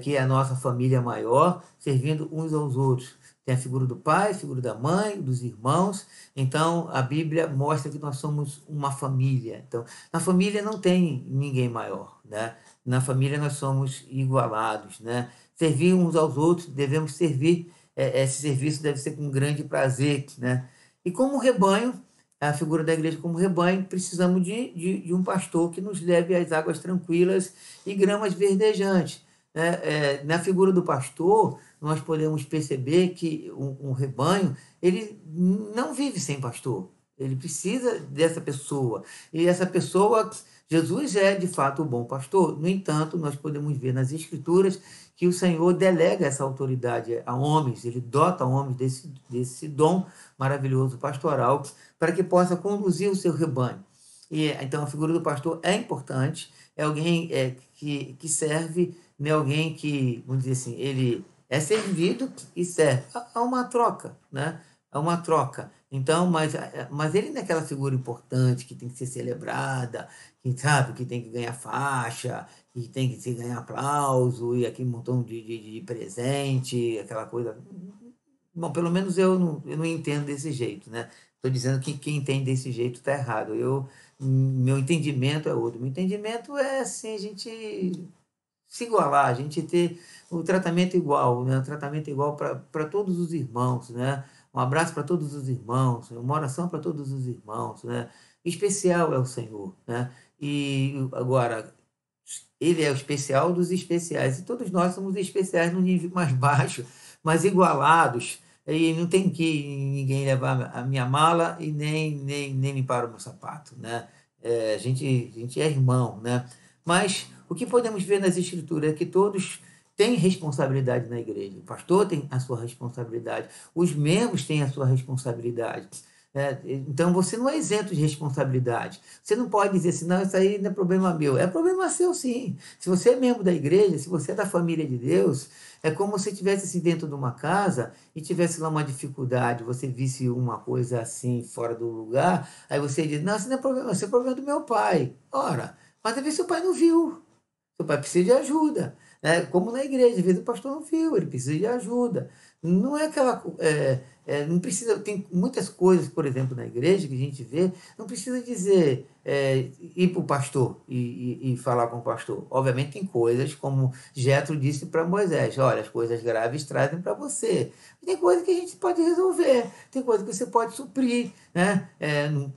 que é a nossa família maior, servindo uns aos outros. Tem a figura do pai, a figura da mãe, dos irmãos. Então, a Bíblia mostra que nós somos uma família. Então, na família não tem ninguém maior, né? Na família nós somos igualados, né? Servir uns aos outros, devemos servir, esse serviço deve ser com grande prazer, né? E como rebanho, a figura da igreja como rebanho, precisamos de um pastor que nos leve às águas tranquilas e gramas verdejantes, né? Na figura do pastor, nós podemos perceber que um rebanho, ele não vive sem pastor. Ele precisa dessa pessoa. E essa pessoa, Jesus é de fato o bom pastor. No entanto, nós podemos ver nas Escrituras que o Senhor delega essa autoridade a homens, ele dota homens desse dom maravilhoso pastoral para que possa conduzir o seu rebanho. E então a figura do pastor é importante, é alguém que serve, não é alguém que, vamos dizer assim, ele é servido e serve. Há uma troca, né? Há uma troca. Então, mas ele não é aquela figura importante que tem que ser celebrada, que sabe, que tem que ganhar faixa, que tem que se ganhar aplauso, e aquele montão de presente, aquela coisa. Bom, pelo menos eu não entendo desse jeito, né? Estou dizendo que quem entende desse jeito está errado. Meu entendimento é outro. Meu entendimento é assim, a gente se igualar, a gente ter o tratamento igual, né? O tratamento igual para todos os irmãos, né? Um abraço para todos os irmãos, uma oração para todos os irmãos, né? Especial é o Senhor, né? E agora, ele é o especial dos especiais, e todos nós somos especiais no nível mais baixo, mas igualados, e não tem que ninguém levar a minha mala e nem limpar o meu sapato, né? A gente é irmão, né? Mas o que podemos ver nas Escrituras é que todos têm responsabilidade na igreja. O pastor tem a sua responsabilidade, os membros têm a sua responsabilidade. Então você não é isento de responsabilidade. Você não pode dizer assim, não, isso aí não é problema meu. É problema seu, sim. Se você é membro da igreja, se você é da família de Deus, é como se estivesse assim, dentro de uma casa e tivesse lá uma dificuldade, você visse uma coisa assim fora do lugar, aí você diz, não, isso não é problema, isso é problema do meu pai. Ora, mas às vezes seu pai não viu. Seu pai precisa de ajuda. Como na igreja, às vezes o pastor não viu, ele precisa de ajuda. Não é aquela. Não precisa. Tem muitas coisas, por exemplo, na igreja que a gente vê, não precisa dizer ir para o pastor e falar com o pastor. Obviamente, tem coisas, como Jetro disse para Moisés: olha, as coisas graves trazem para você. Tem coisa que a gente pode resolver, tem coisa que você pode suprir, né?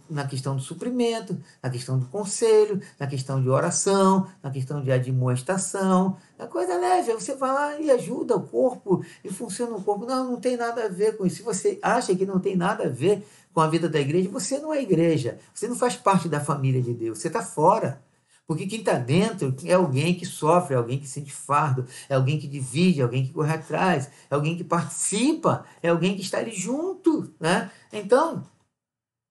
Na questão do suprimento, na questão do conselho, na questão de oração, na questão de admoestação. É coisa leve, aí você vai lá e ajuda o corpo e funciona o corpo. Não tem nada a ver com isso. Se você acha que não tem nada a ver com a vida da igreja, você não é igreja, você não faz parte da família de Deus, você está fora. Porque quem está dentro é alguém que sofre, é alguém que sente fardo, é alguém que divide, é alguém que corre atrás, é alguém que participa, é alguém que está ali junto, né? Então,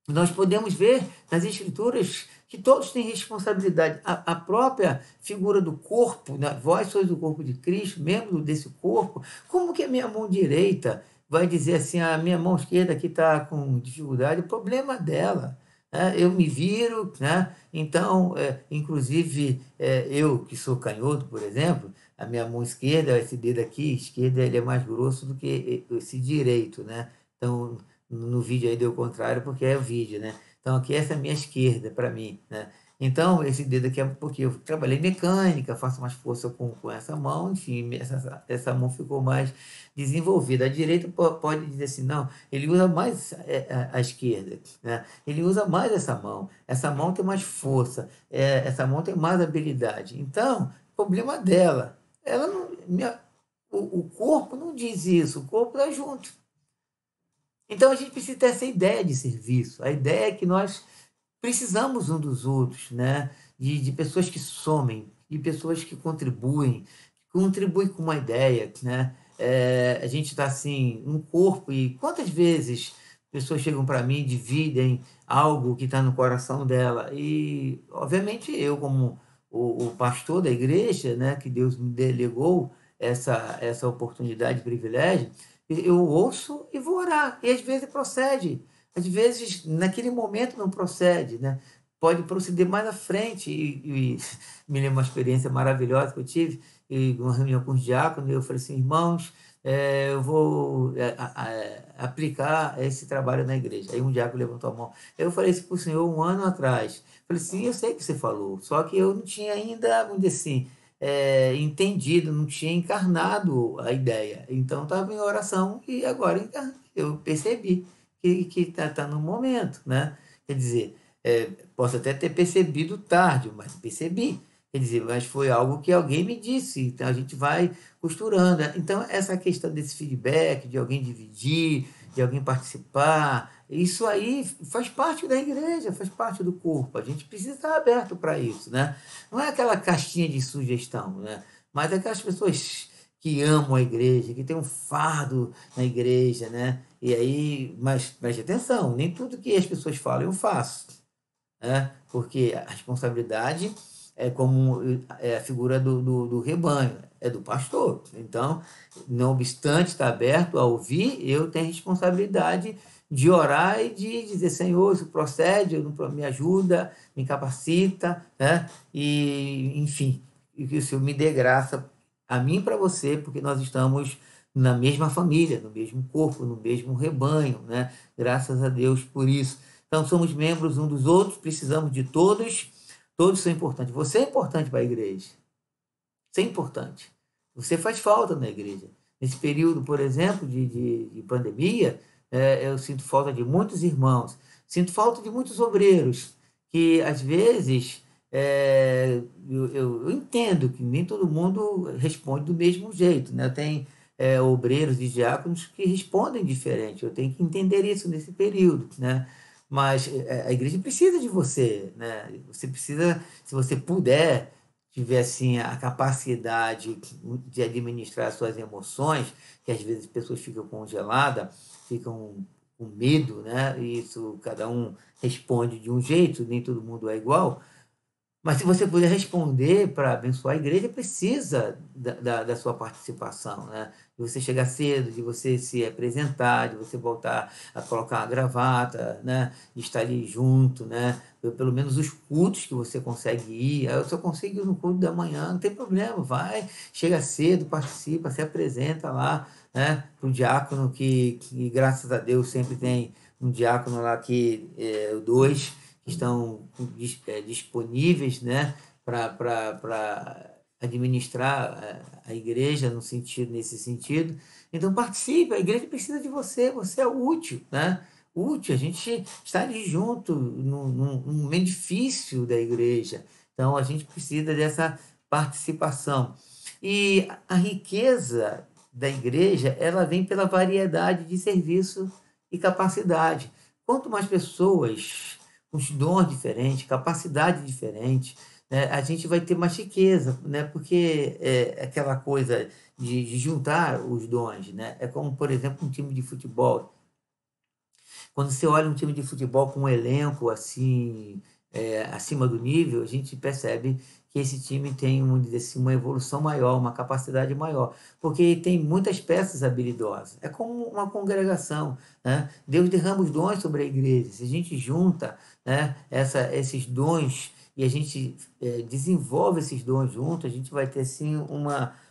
nós podemos ver nas Escrituras que todos têm responsabilidade. A própria figura do corpo, né? Vós sois o corpo de Cristo, membro desse corpo. Como que a minha mão direita vai dizer assim, a minha mão esquerda que está com dificuldade? O problema dela. Né? Eu me viro, né? Então, inclusive, eu que sou canhoto, por exemplo, a minha mão esquerda, esse dedo aqui, esquerda, ele é mais grosso do que esse direito, né? Então, no vídeo aí deu o contrário, porque é o vídeo, né? Então, aqui essa é a minha esquerda, para mim, né? Então, esse dedo aqui é porque eu trabalhei mecânica, faço mais força com essa mão, enfim, essa mão ficou mais desenvolvida. A direita pode dizer assim, não, ele usa mais a esquerda, né? Ele usa mais essa mão tem mais força, essa mão tem mais habilidade. Então, problema dela. Ela não, o corpo não diz isso, o corpo está junto. Então a gente precisa ter essa ideia de serviço. A ideia é que nós precisamos um dos outros, né? De pessoas que somem, de pessoas que contribuem com uma ideia, né? A gente está assim, um corpo, e quantas vezes pessoas chegam para mim, dividem algo que está no coração dela. E, obviamente, eu, como o pastor da igreja, né, que Deus me delegou essa oportunidade, privilégio, Eu ouço e vou orar. E às vezes procede. Às vezes, naquele momento, não procede, né? Pode proceder mais à frente. E me lembro uma experiência maravilhosa que eu tive, e uma reunião com os diáconos, e eu falei assim, irmãos, eu vou aplicar esse trabalho na igreja. Aí um diácono levantou a mão. Eu falei isso para o senhor um ano atrás. Falei assim, eu sei o que você falou, só que eu não tinha ainda, vamos dizer assim, entendido, não tinha encarnado a ideia. Então estava em oração e agora eu percebi que tá no momento, né? Quer dizer, posso até ter percebido tarde, mas percebi. Quer dizer, mas foi algo que alguém me disse, então a gente vai costurando. Então, essa questão desse feedback, de alguém dividir, de alguém participar, isso aí faz parte da igreja, faz parte do corpo. A gente precisa estar aberto para isso, né? Não é aquela caixinha de sugestão, né? Mas é aquelas pessoas que amam a igreja, que têm um fardo na igreja, né? E aí, mas preste atenção, nem tudo que as pessoas falam eu faço, né? Porque a responsabilidade é como a figura do rebanho, é do pastor. Então, não obstante estar aberto a ouvir, eu tenho a responsabilidade de orar e de dizer, Senhor, isso procede, me ajuda, me capacita, né? E, enfim, e que o Senhor me dê graça a mim e para você, porque nós estamos na mesma família, no mesmo corpo, no mesmo rebanho, né? Graças a Deus por isso. Então, somos membros um dos outros, precisamos de todos, todos são importantes. Você é importante para a igreja, você é importante. Você faz falta na igreja. Nesse período, por exemplo, de pandemia, eu sinto falta de muitos irmãos, sinto falta de muitos obreiros, que às vezes eu entendo que nem todo mundo responde do mesmo jeito, né? Tem obreiros e diáconos que respondem diferente, eu tenho que entender isso nesse período, né? Mas a igreja precisa de você, né? Você precisa, se você puder, tiver assim a capacidade de administrar as suas emoções, que às vezes as pessoas ficam congeladas, ficam com medo, né? E isso cada um responde de um jeito, nem todo mundo é igual. Mas se você puder responder para abençoar a igreja, precisa da sua participação, né? De você chegar cedo, de você se apresentar, de você voltar a colocar a gravata, né? De estar ali junto, né? Pelo menos os cultos que você consegue ir. Eu só consigo ir no culto da manhã, não tem problema, vai, chega cedo, participa, se apresenta lá, né? Para o diácono que, graças a Deus, sempre tem um diácono lá que dois que estão disponíveis, né, para administrar a igreja no sentido, nesse sentido. Então participe, a igreja precisa de você, você é útil, né? Útil, a gente está ali junto num momento difícil da igreja. Então a gente precisa dessa participação. E a riqueza da igreja, ela vem pela variedade de serviço e capacidade. Quanto mais pessoas os dons diferentes, capacidade diferente, né? A gente vai ter mais riqueza, né? Porque aquela coisa de juntar os dons, né? É como, por exemplo, um time de futebol. Quando você olha um time de futebol com um elenco assim, acima do nível, a gente percebe que esse time tem, vamos dizer assim, uma evolução maior, uma capacidade maior, porque tem muitas peças habilidosas. É como uma congregação, né? Deus derrama os dons sobre a igreja. Se a gente junta, né, esses dons e a gente desenvolve esses dons juntos, a gente vai ter, sim,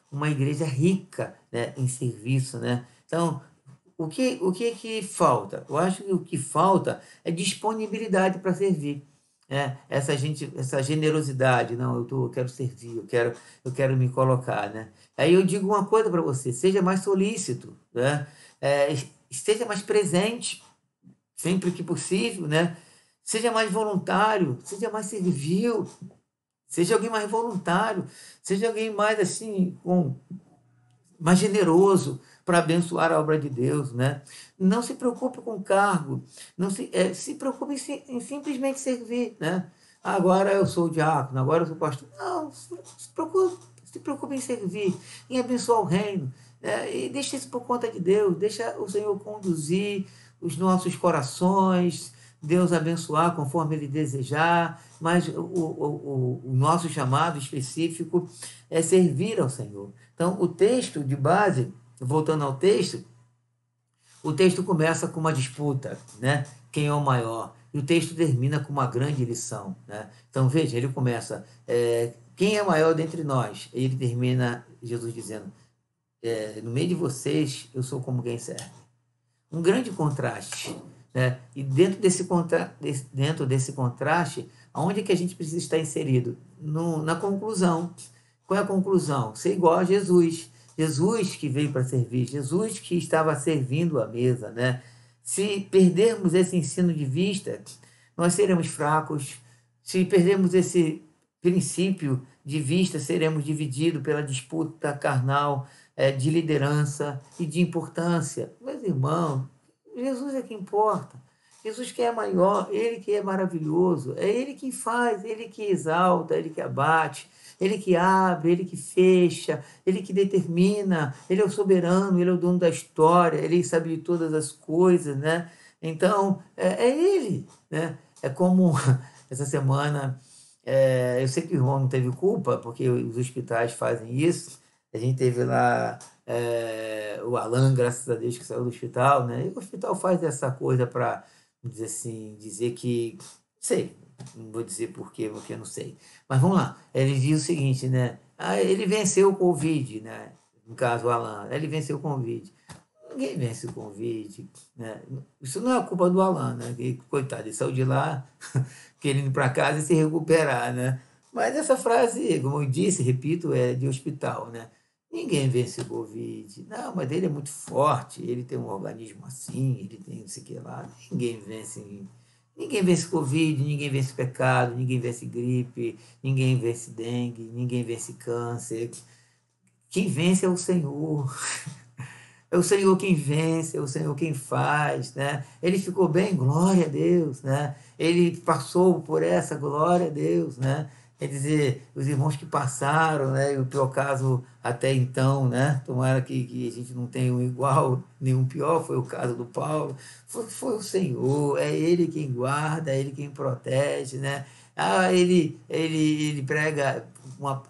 uma igreja rica, né, em serviço, né? Então, o que falta? Eu acho que o que falta é disponibilidade para servir. Essa generosidade, não, eu quero servir, eu quero me colocar, né? Aí eu digo uma coisa para você, seja mais solícito, né? Esteja mais presente, sempre que possível, né? Seja mais voluntário, seja mais servil, seja alguém mais voluntário, seja alguém mais assim, mais generoso para abençoar a obra de Deus, né? Não se preocupe com o cargo, não se preocupe em simplesmente servir, né? Agora eu sou o diácono, agora eu sou pastor. Não, se preocupe em servir, em abençoar o reino, e deixa isso por conta de Deus, deixa o Senhor conduzir os nossos corações, Deus abençoar conforme Ele desejar, mas o nosso chamado específico é servir ao Senhor. Então, o texto de base, voltando ao texto, O texto começa com uma disputa, né? Quem é o maior? E o texto termina com uma grande lição, né? Então, veja, ele começa, quem é maior dentre nós? E ele termina, Jesus dizendo, no meio de vocês, eu sou como quem serve. Um grande contraste, né? E dentro desse contraste, aonde é que a gente precisa estar inserido? Na conclusão. Qual é a conclusão? Ser igual a Jesus. Jesus que veio para servir, Jesus que estava servindo a mesa, né? Se perdermos esse ensino de vista, nós seremos fracos. Se perdermos esse princípio de vista, seremos divididos pela disputa carnal, de liderança e de importância. Meus irmãos, Jesus é que importa. Jesus que é maior, Ele que é maravilhoso, é Ele que faz, Ele que exalta, Ele que abate, Ele que abre, Ele que fecha, Ele que determina, Ele é o soberano, Ele é o dono da história, Ele sabe de todas as coisas, né? Então, é Ele, né? É como essa semana, eu sei que o irmão não teve culpa, porque os hospitais fazem isso, a gente teve lá o Alan, graças a Deus, que saiu do hospital, né? E o hospital faz essa coisa para dizer assim, dizer que, não sei, não vou dizer por quê, porque eu não sei. Mas vamos lá, ele diz o seguinte, né? Ah, ele venceu o Covid, né? No caso, o Alan, ele venceu o Covid. Ninguém vence o Covid, né? Isso não é culpa do Alan, né? Que, coitado, ele saiu de lá querendo ir para casa e se recuperar, né? Mas essa frase, como eu disse, repito, é de hospital, né? Ninguém vence o Covid. Não, mas ele é muito forte, ele tem um organismo assim, ele tem não sei o que lá. Ninguém vence Covid, ninguém vence pecado, ninguém vence gripe, ninguém vence dengue, ninguém vence câncer. Quem vence é o Senhor. É o Senhor quem vence, é o Senhor quem faz, né? Ele ficou bem, glória a Deus, né? Ele passou por essa, glória a Deus, né? Quer dizer, os irmãos que passaram, né? E o pior caso até então, né? Tomara que a gente não tenha um igual, nenhum pior, foi o caso do Paulo. Foi o Senhor, é Ele quem guarda, é Ele quem protege, né? Ah, ele prega,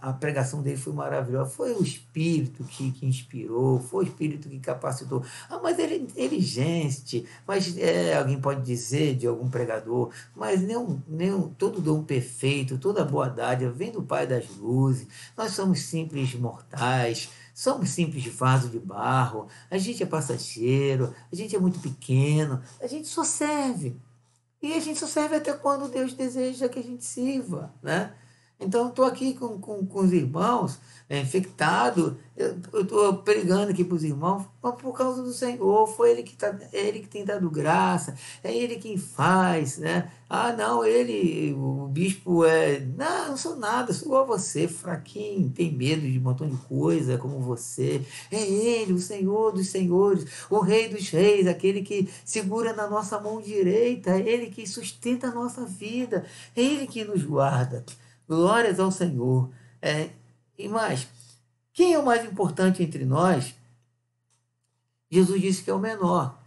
a pregação dele foi maravilhosa. Foi o Espírito que inspirou, foi o Espírito que capacitou. Ah, mas ele é inteligente, mas alguém pode dizer de algum pregador, mas nenhum todo dom perfeito, toda boa dádiva vem do Pai das luzes. Nós somos simples mortais. Somos simples vaso de barro, a gente é passageiro, a gente é muito pequeno, a gente só serve. E a gente só serve até quando Deus deseja que a gente sirva, né? Então, estou aqui com os irmãos, infectado, eu estou pregando aqui para os irmãos, mas por causa do Senhor, foi é Ele que tem dado graça, é Ele quem faz, né? Ah, não, o bispo não, não sou nada, sou igual a você, fraquinho, tem medo de um montão de coisa, como você. É Ele, o Senhor dos senhores, o Rei dos reis, aquele que segura na nossa mão direita, é Ele que sustenta a nossa vida, é Ele que nos guarda. Glórias ao Senhor. E mais, quem é o mais importante entre nós? Jesus disse que é o menor,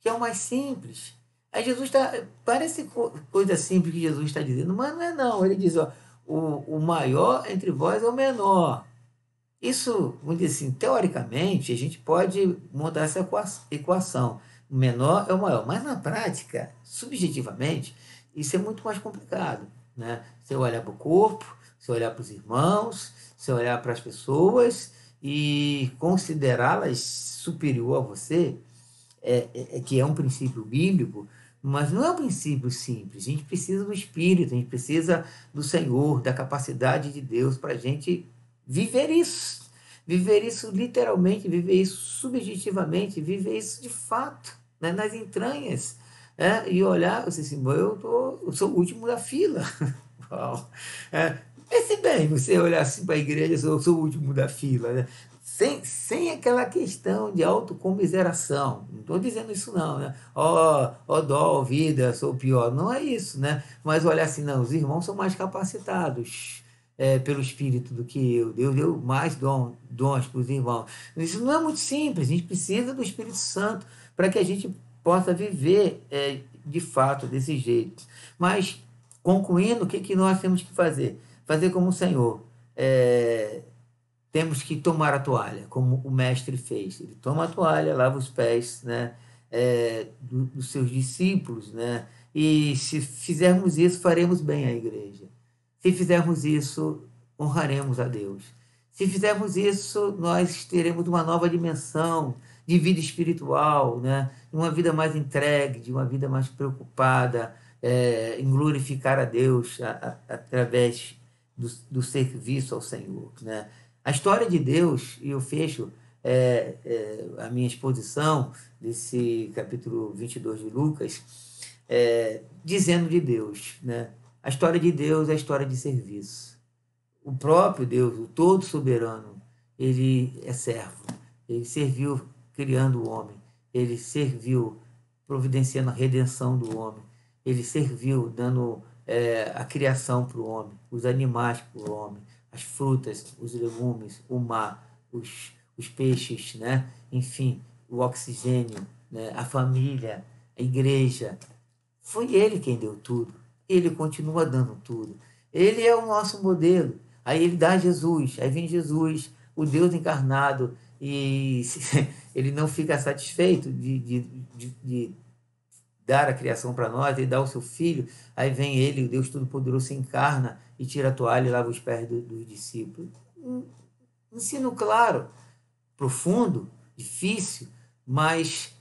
que é o mais simples. Aí Jesus está. Parece coisa simples que Jesus está dizendo, mas não é não. Ele diz, ó, o maior entre vós é o menor. Isso, vamos dizer assim, teoricamente, a gente pode montar essa equação. O menor é o maior, mas na prática, subjetivamente, isso é muito mais complicado, né? Você olhar para o corpo, você olhar para os irmãos, você olhar para as pessoas e considerá-las superior a você, que é um princípio bíblico, mas não é um princípio simples. A gente precisa do Espírito, a gente precisa do Senhor, da capacidade de Deus para a gente viver isso. Viver isso literalmente, viver isso subjetivamente, viver isso de fato, né, nas entranhas. E olhar, assim, eu sou o último da fila. Uau. Pense bem, você olhar assim para a igreja, eu sou o último da fila, né? Sem aquela questão de autocomiseração. Não estou dizendo isso não, né? Ó dó, vida, sou o pior. Não é isso, né? Mas olhar assim, não, os irmãos são mais capacitados pelo Espírito do que eu. Deus deu mais dons para os irmãos. Isso não é muito simples. A gente precisa do Espírito Santo para que a gente possa viver de fato desse jeito. Mas, concluindo, o que nós temos que fazer? Fazer como o Senhor. Temos que tomar a toalha, como o mestre fez. Ele toma a toalha, lava os pés, né? dos seus discípulos, né? E se fizermos isso, faremos bem à igreja. Se fizermos isso, honraremos a Deus. Se fizermos isso, nós teremos uma nova dimensão de vida espiritual, né? Uma vida mais entregue, de uma vida mais preocupada em glorificar a Deus através do serviço ao Senhor, né? A história de Deus, e eu fecho a minha exposição desse capítulo 22 de Lucas, dizendo de Deus, né? A história de Deus é a história de serviço. O próprio Deus, o todo soberano, ele é servo. Ele serviu criando o homem. Ele serviu providenciando a redenção do homem. Ele serviu dando a criação para o homem, os animais para o homem, as frutas, os legumes, o mar, os peixes, né? Enfim, o oxigênio, né? A família, a igreja. Foi ele quem deu tudo. Ele continua dando tudo. Ele é o nosso modelo. Aí ele dá Jesus, aí vem Jesus, o Deus encarnado, e ele não fica satisfeito de dar a criação para nós, ele dá o seu filho, aí vem ele, o Deus Todo-Poderoso, se encarna e tira a toalha e lava os pés dos discípulos. Um ensino claro, profundo, difícil, mas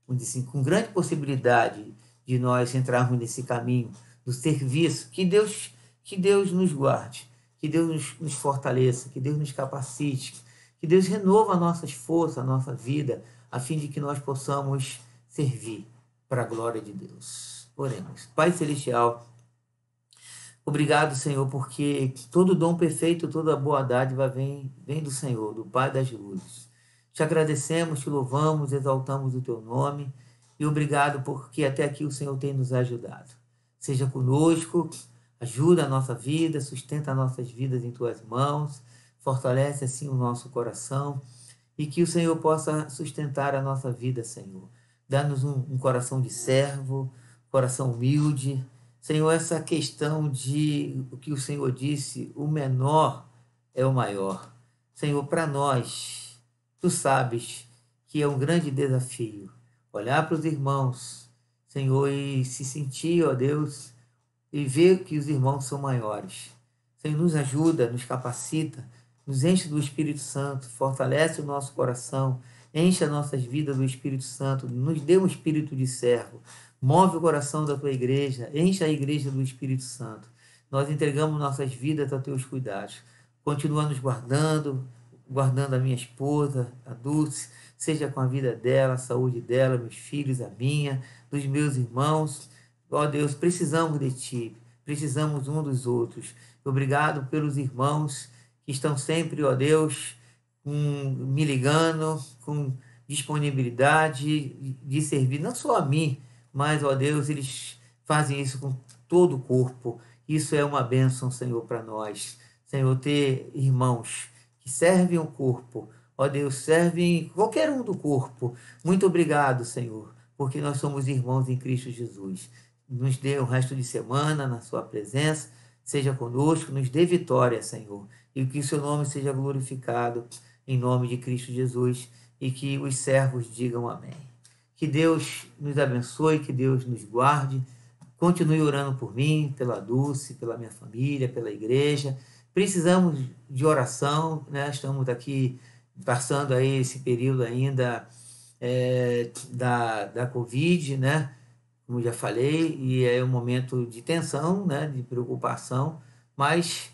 assim, com grande possibilidade de nós entrarmos nesse caminho do serviço. Que Deus nos guarde, que Deus nos fortaleça, que Deus nos capacite, que Deus renova nossas forças, a nossa vida, a fim de que nós possamos servir para a glória de Deus. Oremos. Pai Celestial, obrigado, Senhor, porque todo dom perfeito, toda boa dádiva vem do Senhor, do Pai das luzes. Te agradecemos, te louvamos, exaltamos o teu nome e obrigado porque até aqui o Senhor tem nos ajudado. Seja conosco, ajuda a nossa vida, sustenta nossas vidas em tuas mãos, fortalece assim o nosso coração e que o Senhor possa sustentar a nossa vida, Senhor. Dá-nos um coração de servo, coração humilde. Senhor, essa questão de o que o Senhor disse, o menor é o maior. Senhor, para nós, tu sabes que é um grande desafio olhar para os irmãos, Senhor, e se sentir, ó Deus, e ver que os irmãos são maiores. Senhor, nos ajuda, nos capacita, nos enche do Espírito Santo, fortalece o nosso coração, enche as nossas vidas do Espírito Santo, nos dê um espírito de servo, move o coração da tua igreja, enche a igreja do Espírito Santo. Nós entregamos nossas vidas a teus cuidados. Continua nos guardando a minha esposa, a Dulce, seja com a vida dela, a saúde dela, meus filhos, a minha, dos meus irmãos. Ó Deus, precisamos de Ti, precisamos um dos outros. Obrigado pelos irmãos que estão sempre, ó Deus, me ligando, com disponibilidade de servir, não só a mim, mas, ó Deus, eles fazem isso com todo o corpo. Isso é uma bênção, Senhor, para nós. Senhor, ter irmãos que servem o corpo, ó Deus, servem qualquer um do corpo. Muito obrigado, Senhor, porque nós somos irmãos em Cristo Jesus. Nos dê o resto de semana na sua presença, seja conosco, nos dê vitória, Senhor, e que o seu nome seja glorificado em nome de Cristo Jesus e que os servos digam amém. Que Deus nos abençoe, que Deus nos guarde. Continue orando por mim, pela Dulce, pela minha família, pela igreja. Precisamos de oração, né? Estamos aqui passando aí esse período ainda da Covid, né? Como já falei, e é um momento de tensão, né? De preocupação, mas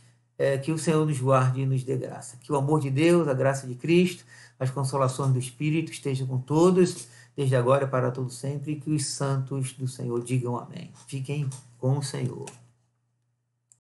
que o Senhor nos guarde e nos dê graça. Que o amor de Deus, a graça de Cristo, as consolações do Espírito estejam com todos, desde agora para todo sempre, e que os santos do Senhor digam amém. Fiquem com o Senhor.